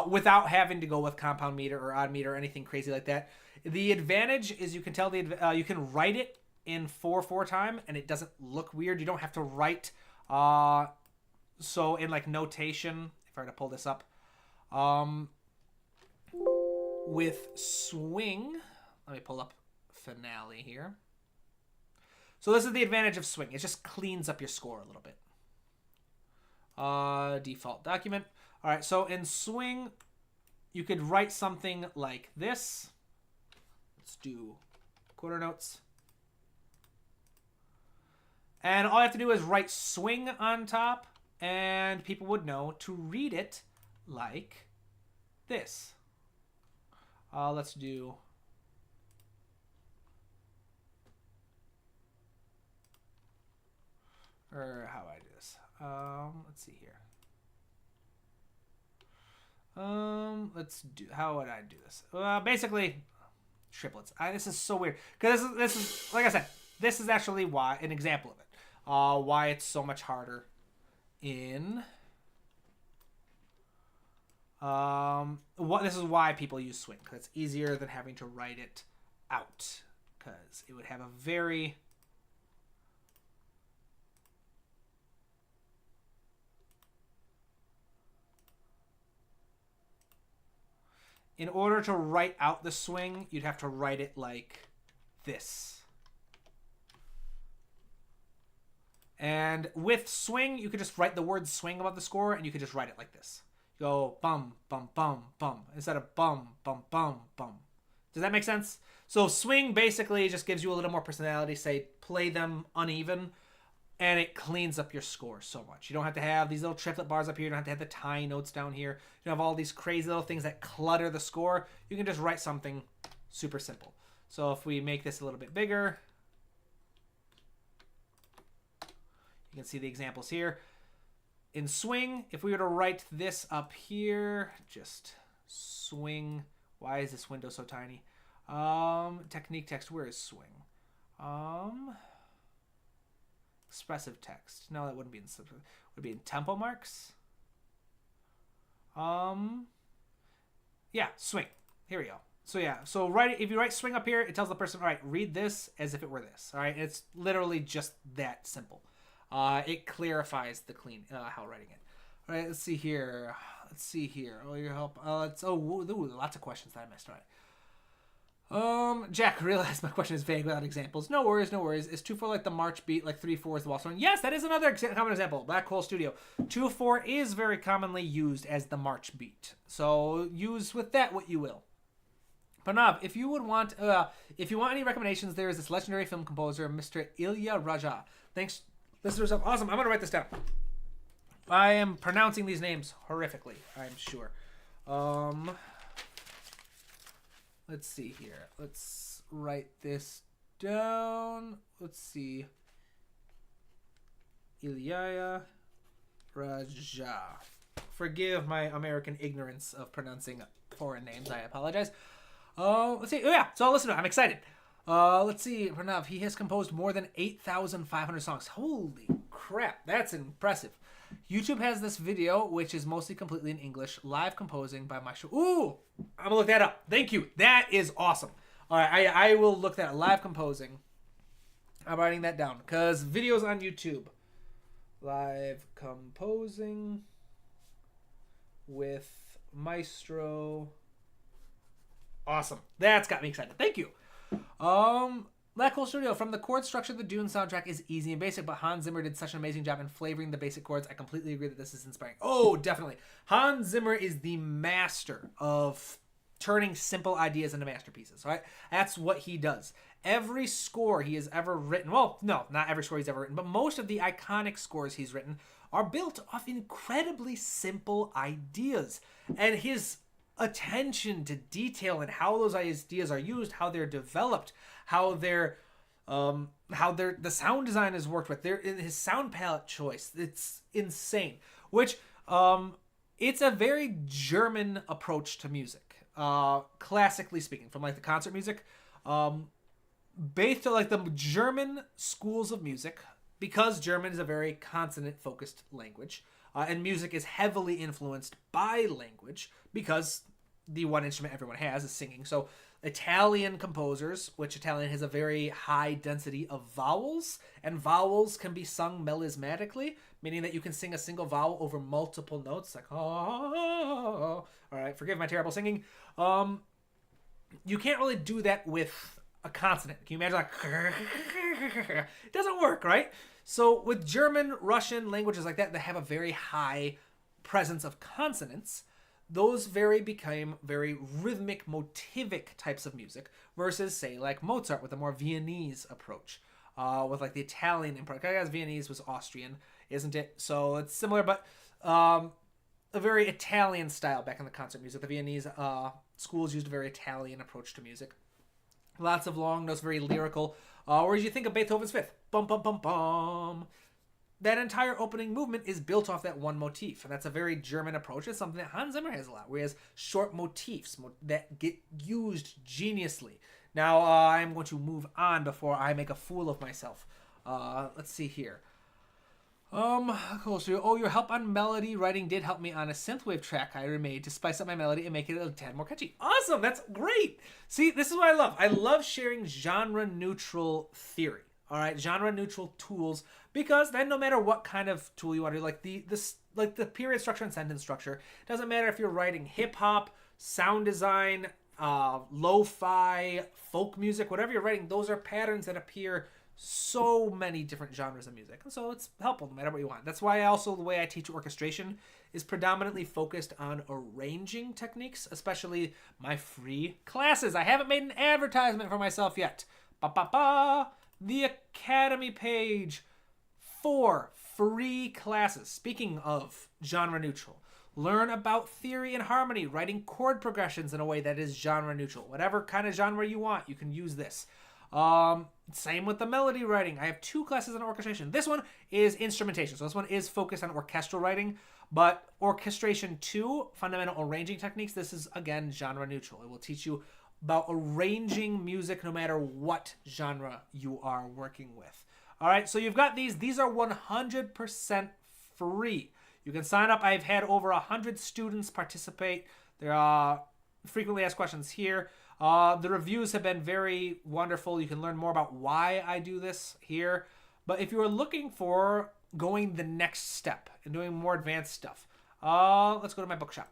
without having to go with compound meter or odd meter or anything crazy like that. The advantage is you can tell you can write it in 4/4 time and it doesn't look weird. You don't have to write. So in like notation, if I were to pull this up, with swing, let me pull up finale here. So this is the advantage of swing. It just cleans up your score a little bit. Default document. All right, so in swing, you could write something like this. Let's do quarter notes. And all I have to do is write swing on top, and people would know to read it like this. Let's do or how do I do this? Let's see here. Let's do, how would I do this? Basically, triplets. This is so weird because this is like I said, this is actually why an example of it. Why it's so much harder in. This is why people use swing, because it's easier than having to write it out, because it would have a very in order to write out the swing, you'd have to write it like this. And with swing, you could just write the word swing above the score, and you could just write it like this. Go bum, bum, bum, bum, instead of bum, bum, bum, bum. Does that make sense? So swing basically just gives you a little more personality. Say, play them uneven, and it cleans up your score so much. You don't have to have these little triplet bars up here. You don't have to have the tie notes down here. You don't have all these crazy little things that clutter the score. You can just write something super simple. So if we make this a little bit bigger, you can see the examples here. In swing, if we were to write this up here, just swing. Why is this window so tiny? Technique text, where is swing? Expressive text. No, that wouldn't be in, would it be in tempo marks? Yeah, swing. Here we go. So yeah, so if you write swing up here, it tells the person, all right, read this as if it were this. All right, and it's literally just that simple. It clarifies the how writing it. All right, let's see here. Oh, your help. Lots of questions that I missed. All right. Jack realized my question is vague without examples. No worries. Is 2/4 like the march beat, like 3/4 is the waltz run? Yes, that is another common example. Black Hole Studio. 2/4 is very commonly used as the march beat. So use with that what you will. Pranav, if you want any recommendations, there is this legendary film composer, Mr. Ilya Raja. Thanks, listeners. Awesome. I'm gonna write this down. I am pronouncing these names horrifically, I'm sure. Let's see here. Let's write this down. Let's see. Ilya Raja. Forgive my American ignorance of pronouncing foreign names. I apologize. Let's see. Oh, yeah. So listen to it. I'm excited. Let's see. Pranav, he has composed more than 8,500 songs. Holy crap. That's impressive. YouTube has this video, which is mostly completely in English, live composing by Maestro. Ooh, I'm going to look that up. Thank you. That is awesome. All right, I will look that up. Live composing. I'm writing that down because videos on YouTube. Live composing with Maestro. Awesome. That's got me excited. Thank you. Black Hole Studio. From the chord structure, the Dune soundtrack is easy and basic, but Hans Zimmer did such an amazing job in flavoring the basic chords. I completely agree that this is inspiring. Oh, definitely. Hans Zimmer is the master of turning simple ideas into masterpieces, right? That's what he does. Every score he has ever written, well, no, not every score he's ever written, but most of the iconic scores he's written are built off incredibly simple ideas. And his attention to detail and how those ideas are used, how they're developed, how the sound design is worked with, his sound palette choice, it's insane. Which it's a very German approach to music, classically speaking, from like the concert music, based on like the German schools of music, because German is a very consonant focused language, and music is heavily influenced by language because the one instrument everyone has is singing. So Italian composers, which Italian has a very high density of vowels, and vowels can be sung melismatically, meaning that you can sing a single vowel over multiple notes, like oh. All right, forgive my terrible singing. You can't really do that with a consonant. Can you imagine like it doesn't work, right? So with German, Russian, languages like that have a very high presence of consonants, those became very rhythmic, motivic types of music versus, say, like Mozart with a more Viennese approach, with like the Italian approach. I guess Viennese was Austrian, isn't it? So it's similar, but a very Italian style back in the concert music. The Viennese schools used a very Italian approach to music. Lots of long notes, very lyrical. Whereas you think of Beethoven's Fifth, bum bum bum bum. That entire opening movement is built off that one motif, and that's a very German approach. It's something that Hans Zimmer has a lot, where he has short motifs that get used geniusly. Now, I'm going to move on before I make a fool of myself. Let's see here. Cool. So, your help on melody writing did help me on a synthwave track I remade to spice up my melody and make it a tad more catchy. Awesome. That's great. See, this is what I love. I love sharing genre-neutral theory. All right, genre-neutral tools, because then no matter what kind of tool you want to do, like the period structure and sentence structure, it doesn't matter if you're writing hip-hop, sound design, lo-fi, folk music, whatever you're writing, those are patterns that appear so many different genres of music. And so it's helpful no matter what you want. That's why also the way I teach orchestration is predominantly focused on arranging techniques, especially my free classes. I haven't made an advertisement for myself yet. The Academy page for free classes. Speaking of genre neutral, learn about theory and harmony, writing chord progressions in a way that is genre neutral. Whatever kind of genre you want, you can use this. Same with the melody writing. I have 2 classes on orchestration. This one is instrumentation. So this one is focused on orchestral writing, but orchestration 2, fundamental arranging techniques. This is again genre neutral. It will teach you about arranging music no matter what genre you are working with. All right, so you've got these. These are 100% free. You can sign up. I've had over 100 students participate. There are frequently asked questions here. The reviews have been very wonderful. You can learn more about why I do this here. But if you are looking for going the next step and doing more advanced stuff, let's go to my bookshop.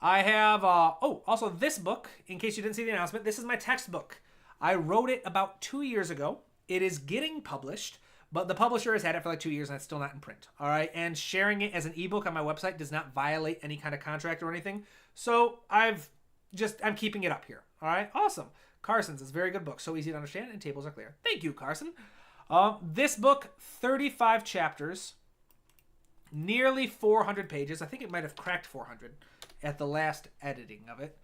I have, also this book, in case you didn't see the announcement, this is my textbook. I wrote it about 2 years ago. It is getting published, but the publisher has had it for like 2 years and it's still not in print. All right. And sharing it as an ebook on my website does not violate any kind of contract or anything. So I've I'm keeping it up here. All right, awesome. Carson's is a very good book, so easy to understand, and tables are clear. Thank you, Carson. This book, 35 chapters, nearly 400 pages. I think it might have cracked 400 at the last editing of it.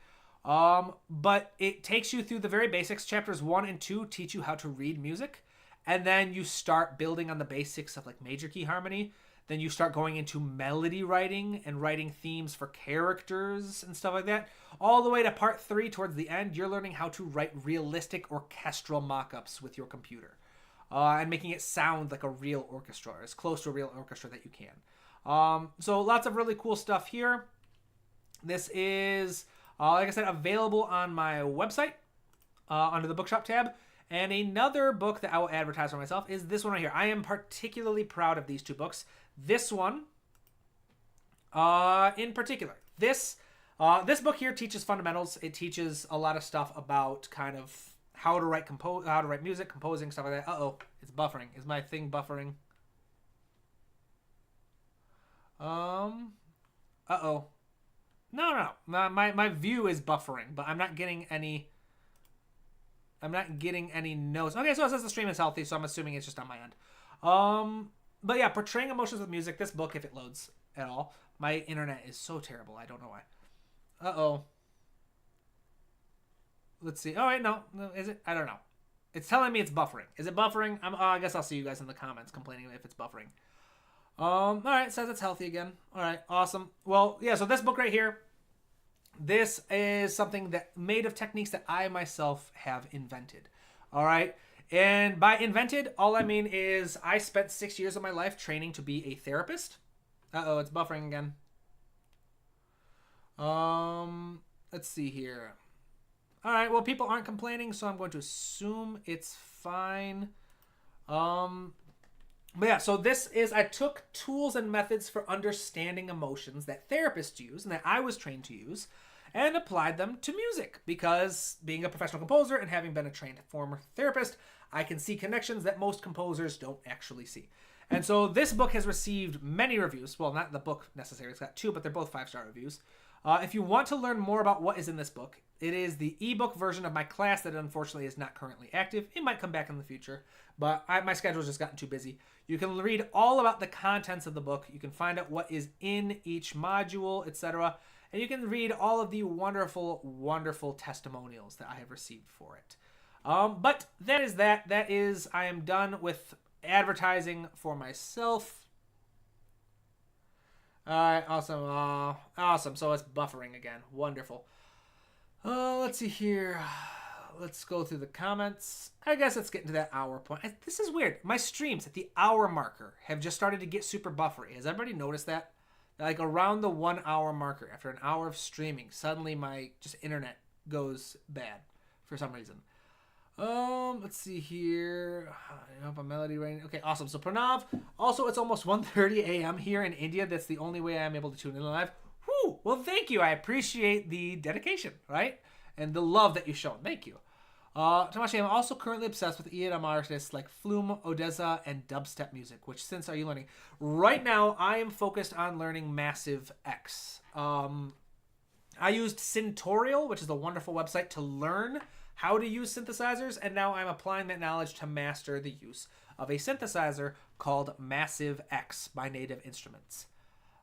But it takes you through the very basics. Chapters 1 and 2 teach you how to read music, and then you start building on the basics of like major key harmony. Then you start going into melody writing and writing themes for characters and stuff like that. All the way to part 3 towards the end, you're learning how to write realistic orchestral mock-ups with your computer. And making it sound like a real orchestra, as close to a real orchestra that you can. So lots of really cool stuff here. This is, like I said, available on my website under the bookshop tab. And another book that I will advertise for myself is this one right here. I am particularly proud of these two books. This one, in particular, this book here teaches fundamentals. It teaches a lot of stuff about kind of how to write music, composing, stuff like that. It's buffering. Is my thing buffering? No. My view is buffering, but I'm not getting any notes. Okay, so it says the stream is healthy, so I'm assuming it's just on my end. But yeah, portraying emotions with music. This book, if it loads at all, my internet is so terrible. I don't know why. Let's see. Oh wait, no, is it? I don't know. It's telling me it's buffering. Is it buffering? I guess I'll see you guys in the comments complaining if it's buffering. All right, it says it's healthy again. All right, awesome. Well, yeah. So this book right here, this is something that made of techniques that I myself have invented. All right. And by invented, all I mean is I spent 6 years of my life training to be a therapist. It's buffering again. Let's see here. All right, well, people aren't complaining, so I'm going to assume it's fine. But yeah, so I took tools and methods for understanding emotions that therapists use and that I was trained to use, and applied them to music, because being a professional composer and having been a trained former therapist, I can see connections that most composers don't actually see. And so this book has received many reviews. Well, not the book necessarily. It's got 2, but they're both 5-star reviews. If you want to learn more about what is in this book, it is the ebook version of my class that unfortunately is not currently active. It might come back in the future, but my schedule's just gotten too busy. You can read all about the contents of the book. You can find out what is in each module, etc. And you can read all of the wonderful, wonderful testimonials that I have received for it. But that is that. That is, I am done with advertising for myself. All right, awesome. Awesome. So it's buffering again. Wonderful. Let's see here. Let's go through the comments. I guess let's get into that hour point. This is weird. My streams at the hour marker have just started to get super buffery. Has everybody noticed that? Like around the 1 hour marker, after an hour of streaming, suddenly my just internet goes bad for some reason. Let's see here. I hope a melody rain. Okay, awesome. So Pranav, also it's almost 1:30 a.m. here in India. That's the only way I'm able to tune in live. Whew. Well, thank you. I appreciate the dedication, right? And the love that you've shown. Thank you. Tamashi, I'm also currently obsessed with EDM artists like Flume, Odessa, and dubstep music. Which synths are you learning? Right now, I am focused on learning Massive X. I used Syntorial, which is a wonderful website, to learn how to use synthesizers, and now I'm applying that knowledge to master the use of a synthesizer called Massive X by Native Instruments.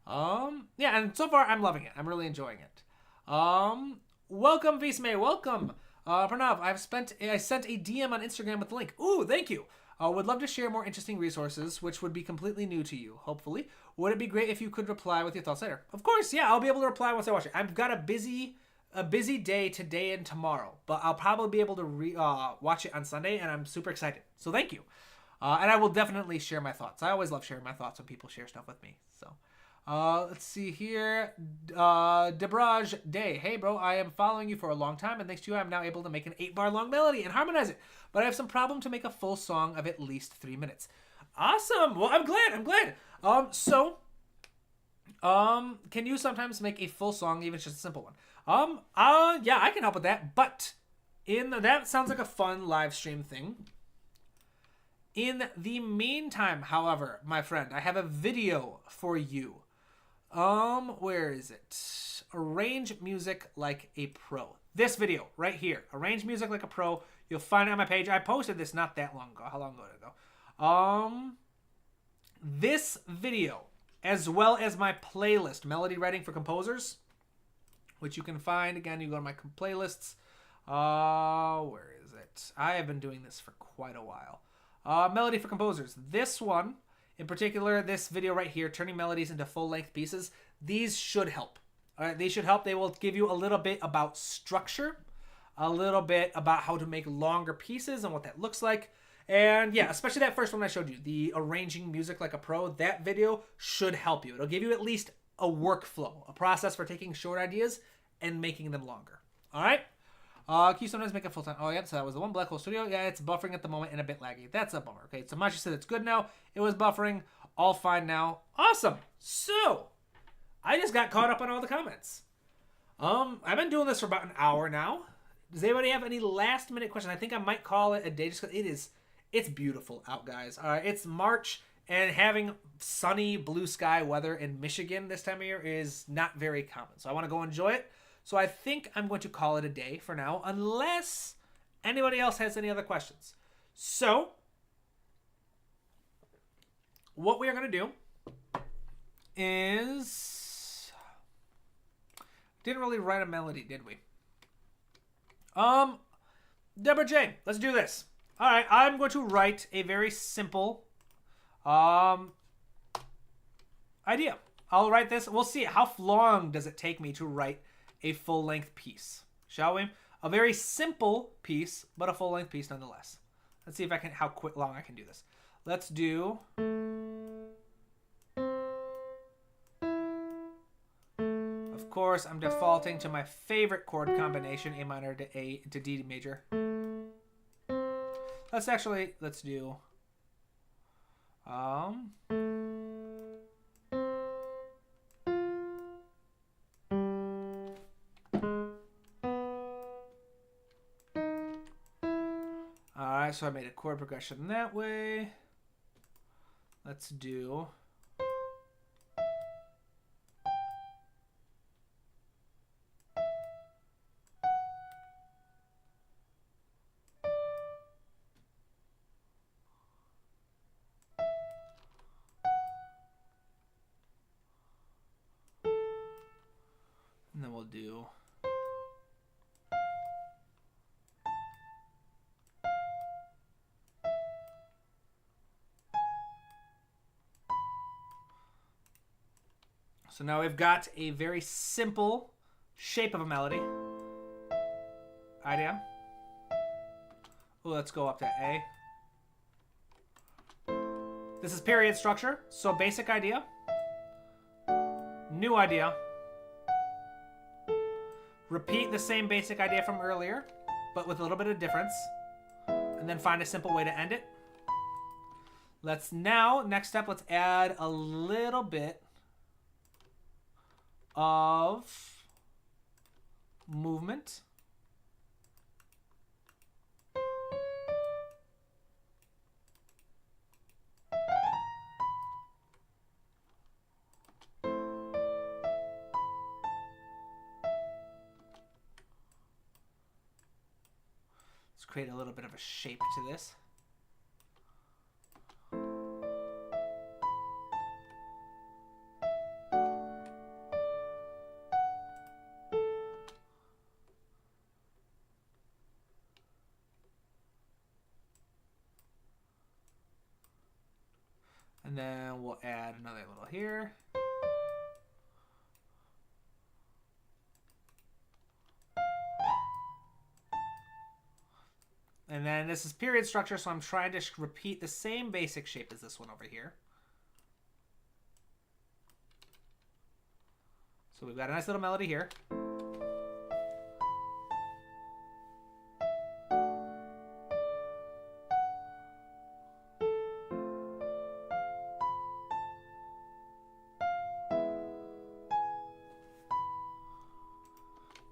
Yeah, and so far I'm loving it. I'm really enjoying it. Welcome, Visme, welcome. Pranav, I sent a DM on Instagram with the link. Ooh, thank you. Would love to share more interesting resources, which would be completely new to you, hopefully. Would it be great if you could reply with your thoughts later? Of course, yeah, I'll be able to reply once I watch it. I've got a busy day today and tomorrow, but I'll probably be able to watch it on Sunday, and I'm super excited. So thank you. And I will definitely share my thoughts. I always love sharing my thoughts when people share stuff with me. So let's see here. Debraj Day. Hey, bro, I am following you for a long time, and thanks to you, I'm now able to make an 8-bar long melody and harmonize it. But I have some problem to make a full song of at least 3 minutes. Awesome. Well, I'm glad. Can you sometimes make a full song, even just a simple one? Yeah, I can help with that, but that sounds like a fun live stream thing. In the meantime, however, my friend, I have a video for you. Where is it? Arrange music like a pro. This video right here. Arrange music like a pro. You'll find it on my page. I posted this not that long ago. How long ago did it go? This video, as well as my playlist, Melody Writing for Composers, which you can find, again, you go to my playlists. Where is it? I have been doing this for quite a while. Melody for Composers. This one, in particular, this video right here, turning melodies into full-length pieces, these should help. All right, these should help. They will give you a little bit about structure, a little bit about how to make longer pieces and what that looks like. And yeah, especially that first one I showed you, the arranging music like a pro, that video should help you. It'll give you at least a workflow, a process for taking short ideas and making them longer. All right? Can you sometimes make a full-time? Oh, yeah, so that was the one. Black Hole Studio. Yeah, it's buffering at the moment and a bit laggy. That's a bummer. Okay, so Machi said it's good now. It was buffering. All fine now. Awesome. So, I just got caught up on all the comments. I've been doing this for about an hour now. Does anybody have any last-minute questions? I think I might call it a day just because it's beautiful out, guys. It's March, and having sunny, blue sky weather in Michigan this time of year is not very common. So I want to go enjoy it. So I think I'm going to call it a day for now, unless anybody else has any other questions. So, what we are going to do is... Didn't really write a melody, did we? Deborah J, let's do this. All right, I'm going to write a very simple idea. I'll write this. We'll see how long does it take me to write a full-length piece, shall we? A very simple piece, but a full-length piece nonetheless. Let's see if I can how long I can do this. Let's do. Of course, I'm defaulting to my favorite chord combination, A minor to D major. Let's do Alright, so I made a chord progression that way. Let's do and then we'll do so now we've got a very simple shape of a melody. Idea. Oh, let's go up to A. This is period structure, so basic idea. New idea. Repeat the same basic idea from earlier, but with a little bit of difference. And then find a simple way to end it. Next step, let's add a little bit of movement. Let's create a little bit of a shape to this. And then we'll add another little here. And then this is period structure, so I'm trying to repeat the same basic shape as this one over here. So we've got a nice little melody here.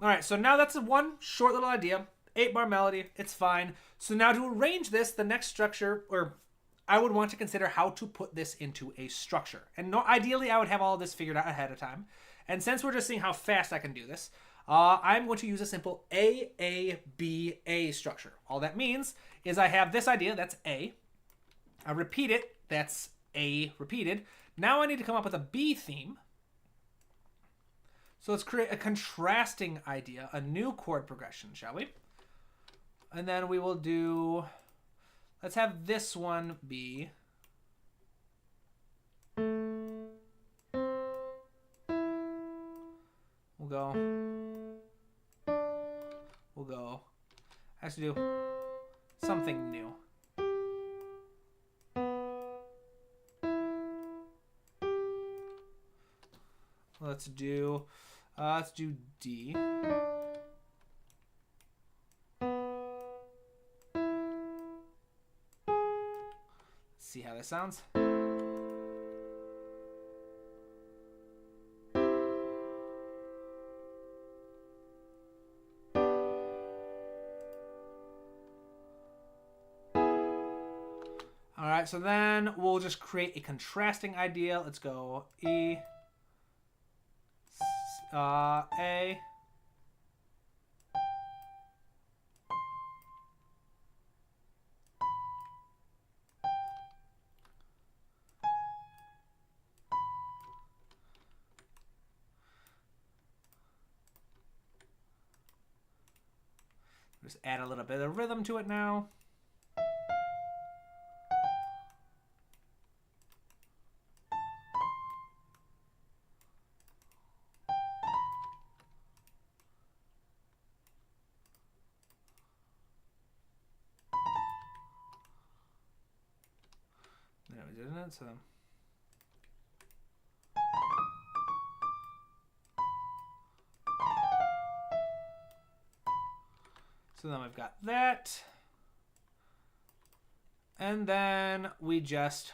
All right, so now that's one short little idea. 8-bar melody, it's fine. So now to arrange this, the next structure, or I would want to consider how to put this into a structure. And no, ideally, I would have all this figured out ahead of time. And since we're just seeing how fast I can do this, I'm going to use a simple AABA structure. All that means is I have this idea, that's A. I repeat it, that's A repeated. Now I need to come up with a B theme. So let's create a contrasting idea, a new chord progression, shall we? And then we will do, let's have this one be we'll go, has to do something new. Let's do D. Let's see how this sounds. All right, so then we'll just create a contrasting idea. Let's go E, A. Just add a little bit of rhythm to it now. There we did it. So then we've got that. And then we just,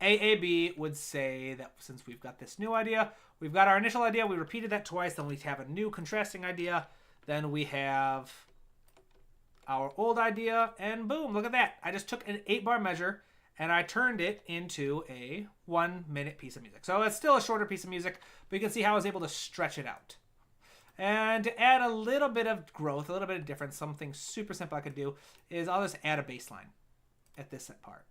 AAB would say that since we've got this new idea, we've got our initial idea, we repeated that twice, then we have a new contrasting idea, then we have our old idea, and boom, look at that. I just took an 8-bar measure and I turned it into a 1-minute piece of music. So it's still a shorter piece of music, but you can see how I was able to stretch it out. And to add a little bit of growth, a little bit of difference, something super simple I could do is I'll just add a bass line at this part.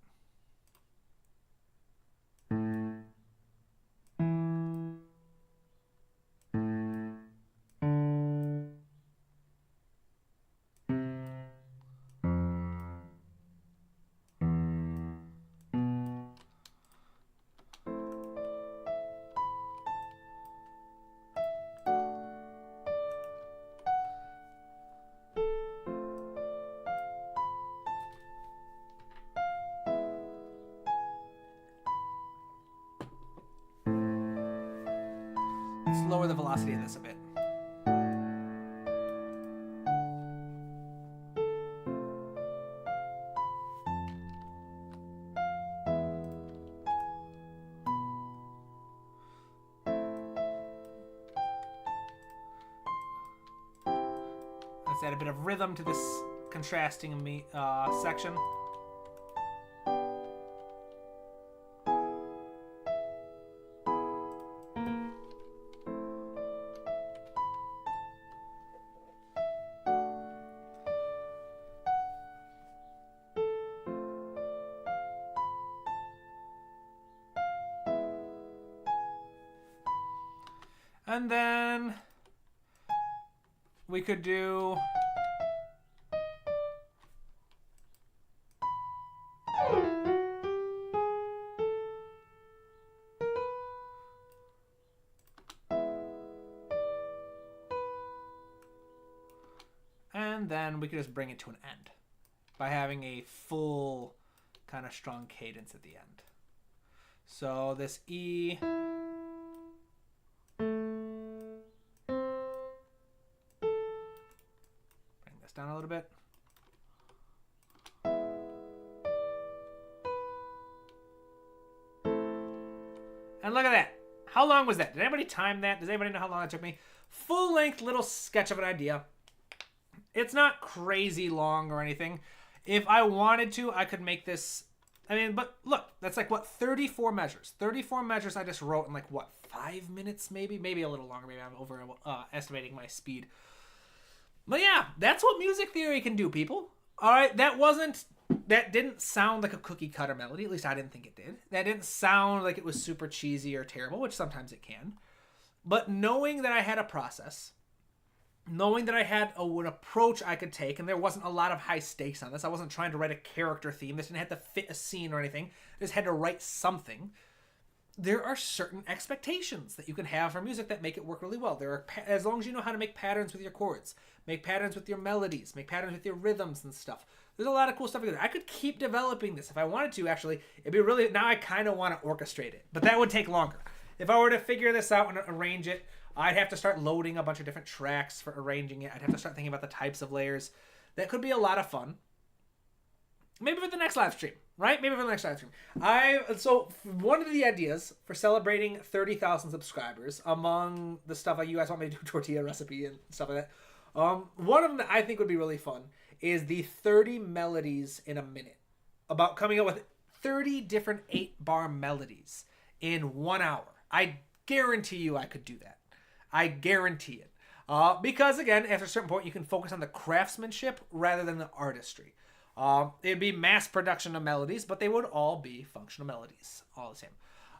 Let's lower the velocity of this a bit. Let's add a bit of rhythm to this contrasting section. And then we could do and then we could just bring it to an end by having a full kind of strong cadence at the end. So this E, down a little bit. And look at that. How long was that? Did anybody time that? Does anybody know how long it took me? Full length little sketch of an idea. It's not crazy long or anything. If I wanted to, I could make this I mean, but look, that's like what, 34 measures. 34 measures I just wrote in like what, 5 minutes maybe? Maybe a little longer. Maybe I'm over estimating my speed. But yeah, that's what music theory can do, people. All right, that didn't sound like a cookie cutter melody. At least I didn't think it did. That didn't sound like it was super cheesy or terrible, which sometimes it can. But knowing that I had a process, knowing that I had an approach I could take, and there wasn't a lot of high stakes on this. I wasn't trying to write a character theme. This didn't have to fit a scene or anything. I just had to write something. There are certain expectations that you can have for music that make it work really well. As long as you know how to make patterns with your chords, make patterns with your melodies, make patterns with your rhythms and stuff. There's a lot of cool stuff in there. I could keep developing this if I wanted to, actually. It'd be really, now I kind of want to orchestrate it, but that would take longer. If I were to figure this out and arrange it, I'd have to start loading a bunch of different tracks for arranging it. I'd have to start thinking about the types of layers. That could be a lot of fun. Maybe for the next live stream, right? Maybe for the next live stream. So one of the ideas for celebrating 30,000 subscribers, among the stuff like you guys want me to do tortilla recipe and stuff like that, one of them that I think would be really fun is the 30 melodies in a minute. About coming up with 30 different 8-bar melodies in 1 hour. I guarantee you I could do that. I guarantee it. Because, again, after a certain point, you can focus on the craftsmanship rather than the artistry. It'd be mass production of melodies, but they would all be functional melodies. All the same.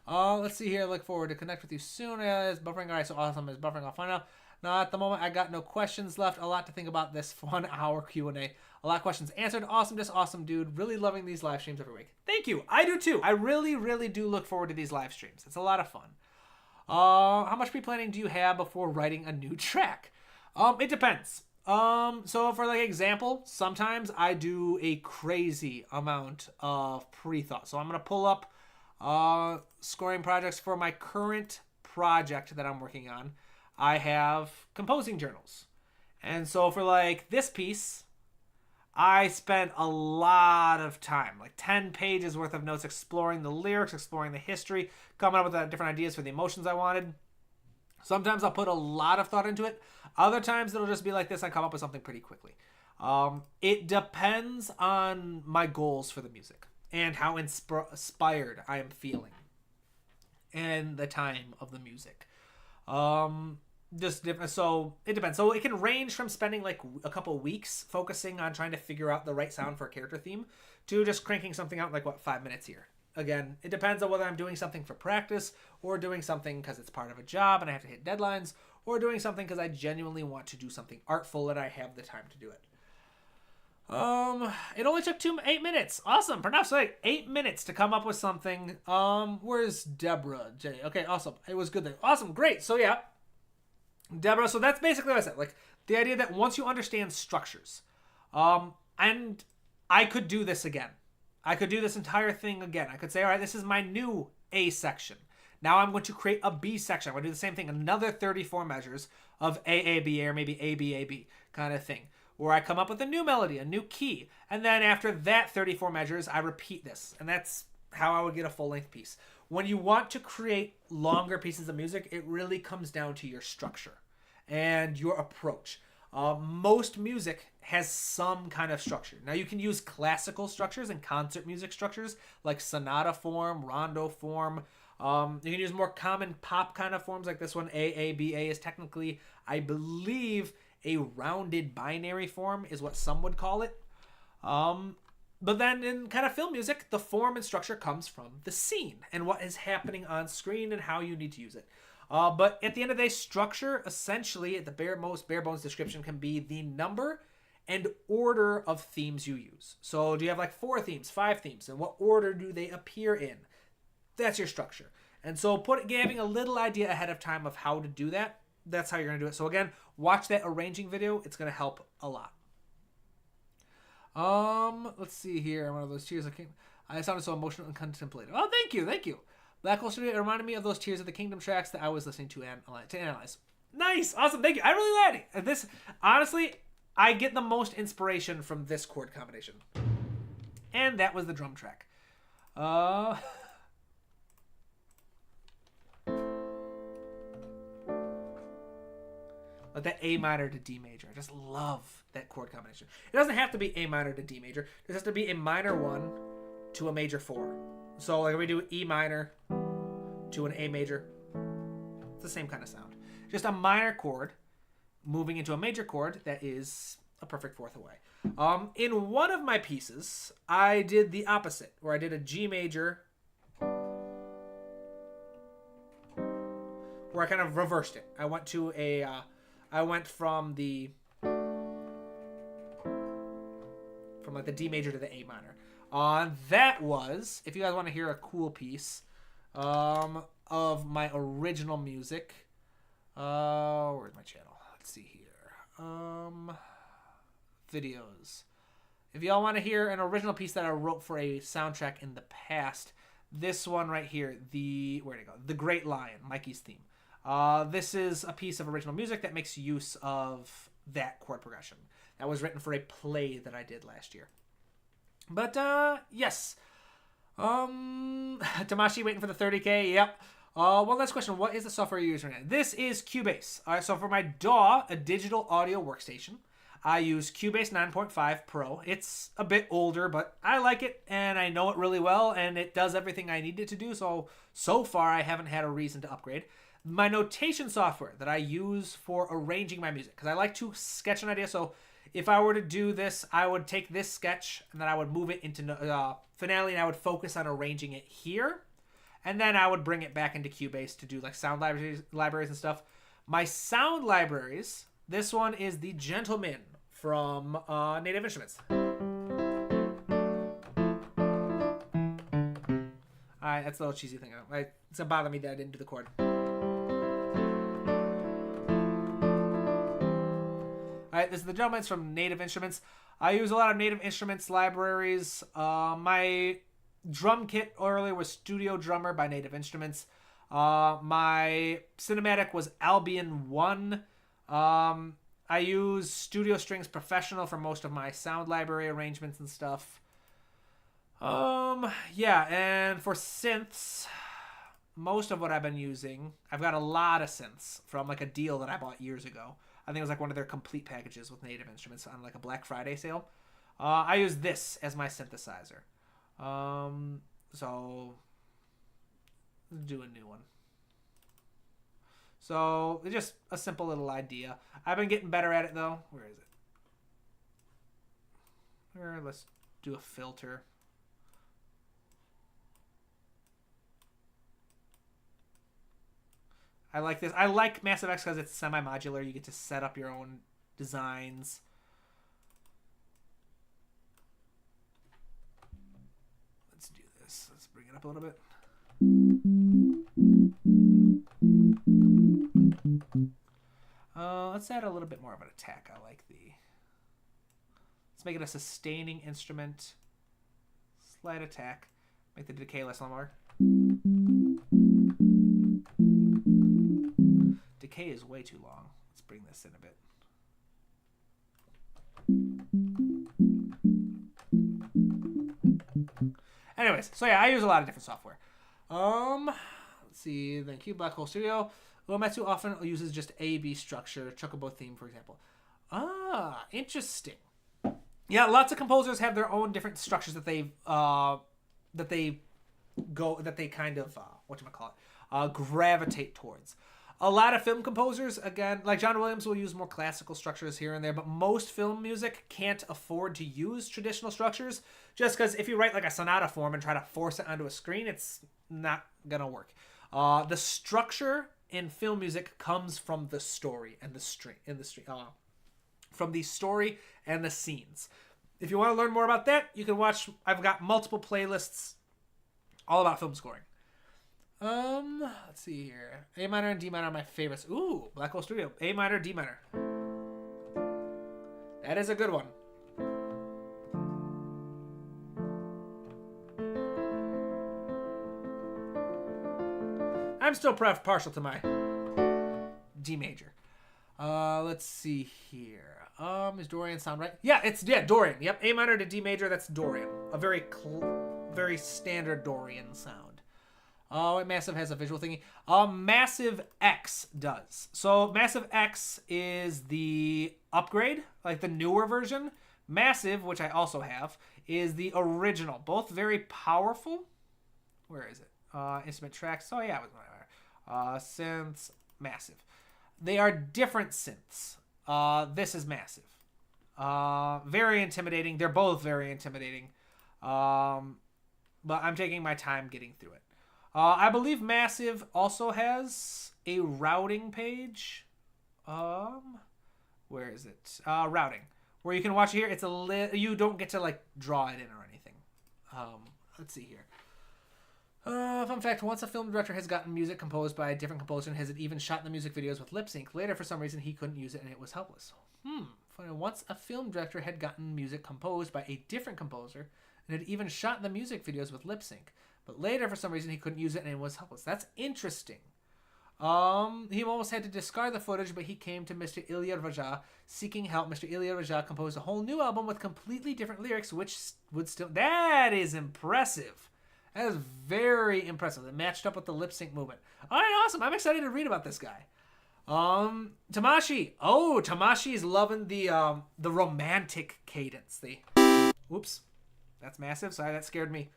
Let's see here. Look forward to connect with you soon. Is buffering all right? So awesome. Is buffering off? Find out. Now, at the moment, I got no questions left. A lot to think about this 1 hour Q&A. A lot of questions answered. Awesome. Just awesome, dude. Really loving these live streams every week. Thank you. I do, too. I really, really do look forward to these live streams. It's a lot of fun. How much pre-planning do you have before writing a new track? It depends. So for like example, sometimes I do a crazy amount of pre-thought. So I'm going to pull up scoring projects for my current project that I'm working on. I have composing journals. And so for like this piece, I spent a lot of time, like 10 pages worth of notes, exploring the lyrics, exploring the history, coming up with different ideas for the emotions I wanted. Sometimes I'll put a lot of thought into it. Other times it'll just be like this. I come up with something pretty quickly. It depends on my goals for the music and how inspired I am feeling and the time of the music. Just different. So it depends. So it can range from spending like a couple weeks focusing on trying to figure out the right sound for a character theme to just cranking something out in like 5 minutes here. Again, it depends on whether I'm doing something for practice or doing something because it's part of a job and I have to hit deadlines, or doing something because I genuinely want to do something artful and I have the time to do it. It only took 8 minutes. Awesome. Pronounced like 8 minutes to come up with something. Where's Deborah J? Okay, awesome. It was good there. Awesome. Great. So yeah, Deborah. So that's basically what I said. Like the idea that once you understand structures, and I could do this again. I could do this entire thing again. I could say, all right, this is my new A section. Now I'm going to create a B section. I'm going to do the same thing, another 34 measures of AABA or maybe ABAB kind of thing, where I come up with a new melody, a new key. And then after that 34 measures, I repeat this. And that's how I would get a full-length piece. When you want to create longer pieces of music, it really comes down to your structure and your approach. Most music has some kind of structure. Now you can use classical structures and concert music structures like sonata form, rondo form. You can use more common pop kind of forms like this one. AABA is technically, I believe, a rounded binary form is what some would call it. But then in kind of film music, the form and structure comes from the scene and what is happening on screen and how you need to use it. But at the end of the day, structure, essentially, at the most bare bones description, can be the number and order of themes you use. So do you have like 4 themes, 5 themes, and what order do they appear in? That's your structure. And so giving a little idea ahead of time of how to do that, that's how you're going to do it. So again, watch that arranging video. It's going to help a lot. Let's see here. One of those Tears of Kingdom. I sounded so emotional and contemplative. Oh, thank you. Thank you. Black Hole Studio, it reminded me of those Tears of the Kingdom tracks that I was listening to analyze. Nice. Awesome. Thank you. I really like it. This, honestly, I get the most inspiration from this chord combination. And that was the drum track. Like that A minor to D major. I just love that chord combination. It doesn't have to be A minor to D major. It has to be a minor 1, to a major 4. So like we do E minor to an A major. It's the same kind of sound. Just a minor chord moving into a major chord that is a perfect fourth away. In one of my pieces, I did the opposite, where I did a G major, where I kind of reversed it. I went to a, I went from like the D major to the A minor. That was, if you guys want to hear a cool piece of my original music, where's my channel? Let's see here. Videos. If y'all want to hear an original piece that I wrote for a soundtrack in the past, this one right here, where'd it go? The Great Lion, Mikey's theme. This is a piece of original music that makes use of that chord progression. That was written for a play that I did last year. But, yes. Tamashi waiting for the 30K. Yep. One last question. What is the software you're using right now? This is Cubase. All right, so for my DAW, a digital audio workstation, I use Cubase 9.5 Pro. It's a bit older, but I like it, and I know it really well, and it does everything I need it to do, so far I haven't had a reason to upgrade. My notation software that I use for arranging my music, because I like to sketch an idea, so if I were to do this, I would take this sketch, and then I would move it into Finale, and I would focus on arranging it here, and then I would bring it back into Cubase to do like sound libraries and stuff. My sound libraries, this one is the Gentleman from Native Instruments. Alright, that's a little cheesy thing. It's gonna bother me that I didn't do the chord. Alright, this is the Gentleman's from Native Instruments. I use a lot of Native Instruments libraries. My drum kit earlier was Studio Drummer by Native Instruments. My cinematic was Albion 1. I use Studio Strings Professional for most of my sound library arrangements and stuff. Yeah, and for synths, most of what I've been using, I've got a lot of synths from like a deal that I bought years ago. I think it was like one of their complete packages with Native Instruments on like a Black Friday sale. I use this as my synthesizer. So let's do a new one. So it's just a simple little idea. I've been getting better at it though. Where is it? Let's do a filter. I like this. I like Massive X because it's semi-modular. You get to set up your own designs. Let's do this. Let's bring it up a little bit. Let's add a little bit more of an attack. I like let's make it a sustaining instrument. Slight attack. Make the decay less longer. Decay is way too long. Let's bring this in a bit. Anyways, so yeah, I use a lot of different software. Let's see. Then Cube Black Hole Studio. Uematsu often uses just A-B structure. Chocobo theme, for example. Interesting. Yeah, lots of composers have their own different structures that they kind of gravitate towards. A lot of film composers, again, like John Williams, will use more classical structures here and there, but most film music can't afford to use traditional structures just because if you write like a sonata form and try to force it onto a screen, it's not gonna work. The structure in film music comes from the story and from the story and the scenes. If you want to learn more about that, you can watch. I've got multiple playlists all about film scoring. Let's see here. A minor and D minor are my favorites. Ooh, Black Hole Studio. A minor, D minor. That is a good one. I'm still partial to my D major. Let's see here. Is Dorian sound right? Yeah, Dorian. Yep, A minor to D major. That's Dorian. A very standard Dorian sound. Massive has a visual thingy. Massive X does. So Massive X is the upgrade, like the newer version. Massive, which I also have, is the original. Both very powerful. Where is it? Instrument tracks. Oh yeah, it was synths, massive. They are different synths. This is massive. Very intimidating. They're both very intimidating. But I'm taking my time getting through it. I believe Massive also has a routing page. Where is it? Routing, where you can watch it here. It's you don't get to like draw it in or anything. Let's see here. Fun fact, once a film director has gotten music composed by a different composer and has it even shot the music videos with lip sync, later for some reason he couldn't use it and it was helpless. Funny. Once a film director had gotten music composed by a different composer and had even shot the music videos with lip sync, but later for some reason he couldn't use it and it was helpless. That's interesting. He almost had to discard the footage, but he came to Mr. Ilya Raja seeking help. Mr. Ilya Raja composed a whole new album with completely different lyrics, which would still... That is impressive. That is very impressive. It matched up with the lip sync movement. All right, awesome. I'm excited to read about this guy. Tamashi. Oh, Tamashi's loving the romantic cadence. Oops. That's massive. Sorry, that scared me.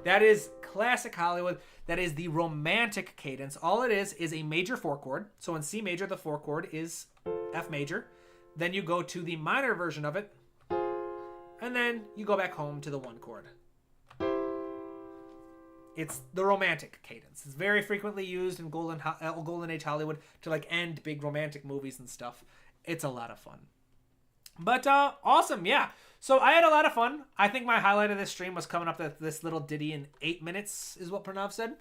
That is classic Hollywood. That is the romantic cadence. All it is a major 4 chord. So in C major, the 4 chord is F major. Then you go to the minor version of it. And then you go back home to the 1 chord. It's the romantic cadence. It's very frequently used in Golden Age Hollywood to like end big romantic movies and stuff. It's a lot of fun. But awesome, yeah. So I had a lot of fun. I think my highlight of this stream was coming up with this little ditty in 8 minutes, is what Pranav said.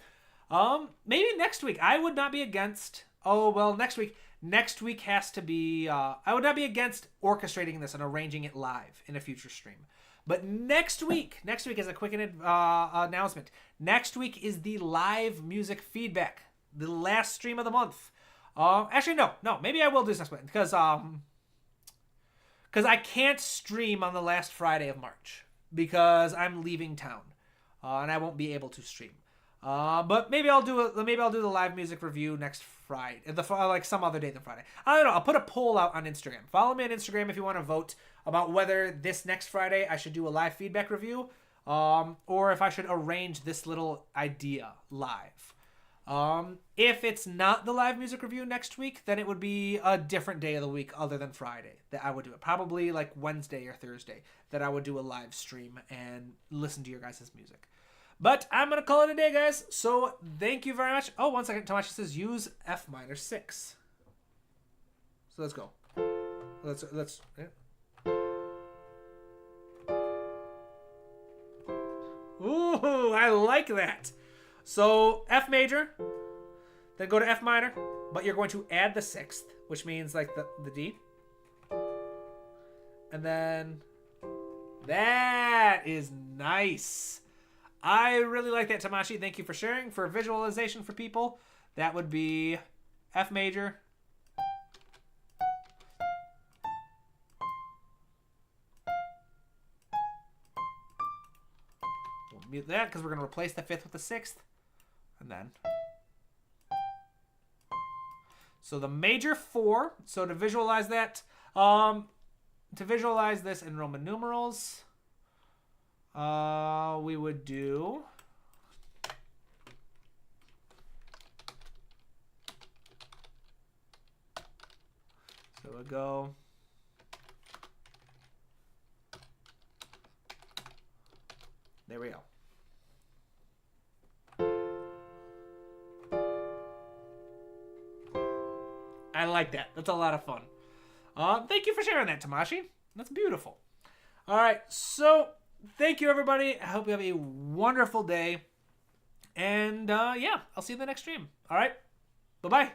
Maybe next week. I would not be against... Oh, well, next week. Next week has to be... I would not be against orchestrating this and arranging it live in a future stream. But next week is a quick announcement. Next week is the live music feedback. The last stream of the month. Actually, no. Maybe I will do this next week. Because I can't stream on the last Friday of March. Because I'm leaving town. And I won't be able to stream. But maybe I'll do the live music review next Friday, like some other day than Friday. I don't know. I'll put a poll out on Instagram. Follow me on Instagram if you want to vote about whether this next Friday I should do a live feedback review, or if I should arrange this little idea live. If it's not the live music review next week, then it would be a different day of the week other than Friday that I would do it. Probably like Wednesday or Thursday that I would do a live stream and listen to your guys' music. But I'm going to call it a day, guys. So thank you very much. Oh, 1 second. Tomashi says use F minor 6. So let's go. Let's. Yeah. Ooh, I like that. So F major, then go to F minor, but you're going to add the 6th, which means like the D. And then that is nice. I really like that, Tamashi. Thank you for sharing. For visualization for people, that would be F major. We'll mute that because we're going to replace the 5th with the 6th. And then. So the major 4. So to visualize that, to visualize this in Roman numerals, we would do... So we'll go... There we go. I like that. That's a lot of fun. Thank you for sharing that, Tamashi. That's beautiful. All right, so thank you, everybody. I hope you have a wonderful day. And, yeah, I'll see you in the next stream. All right, bye-bye.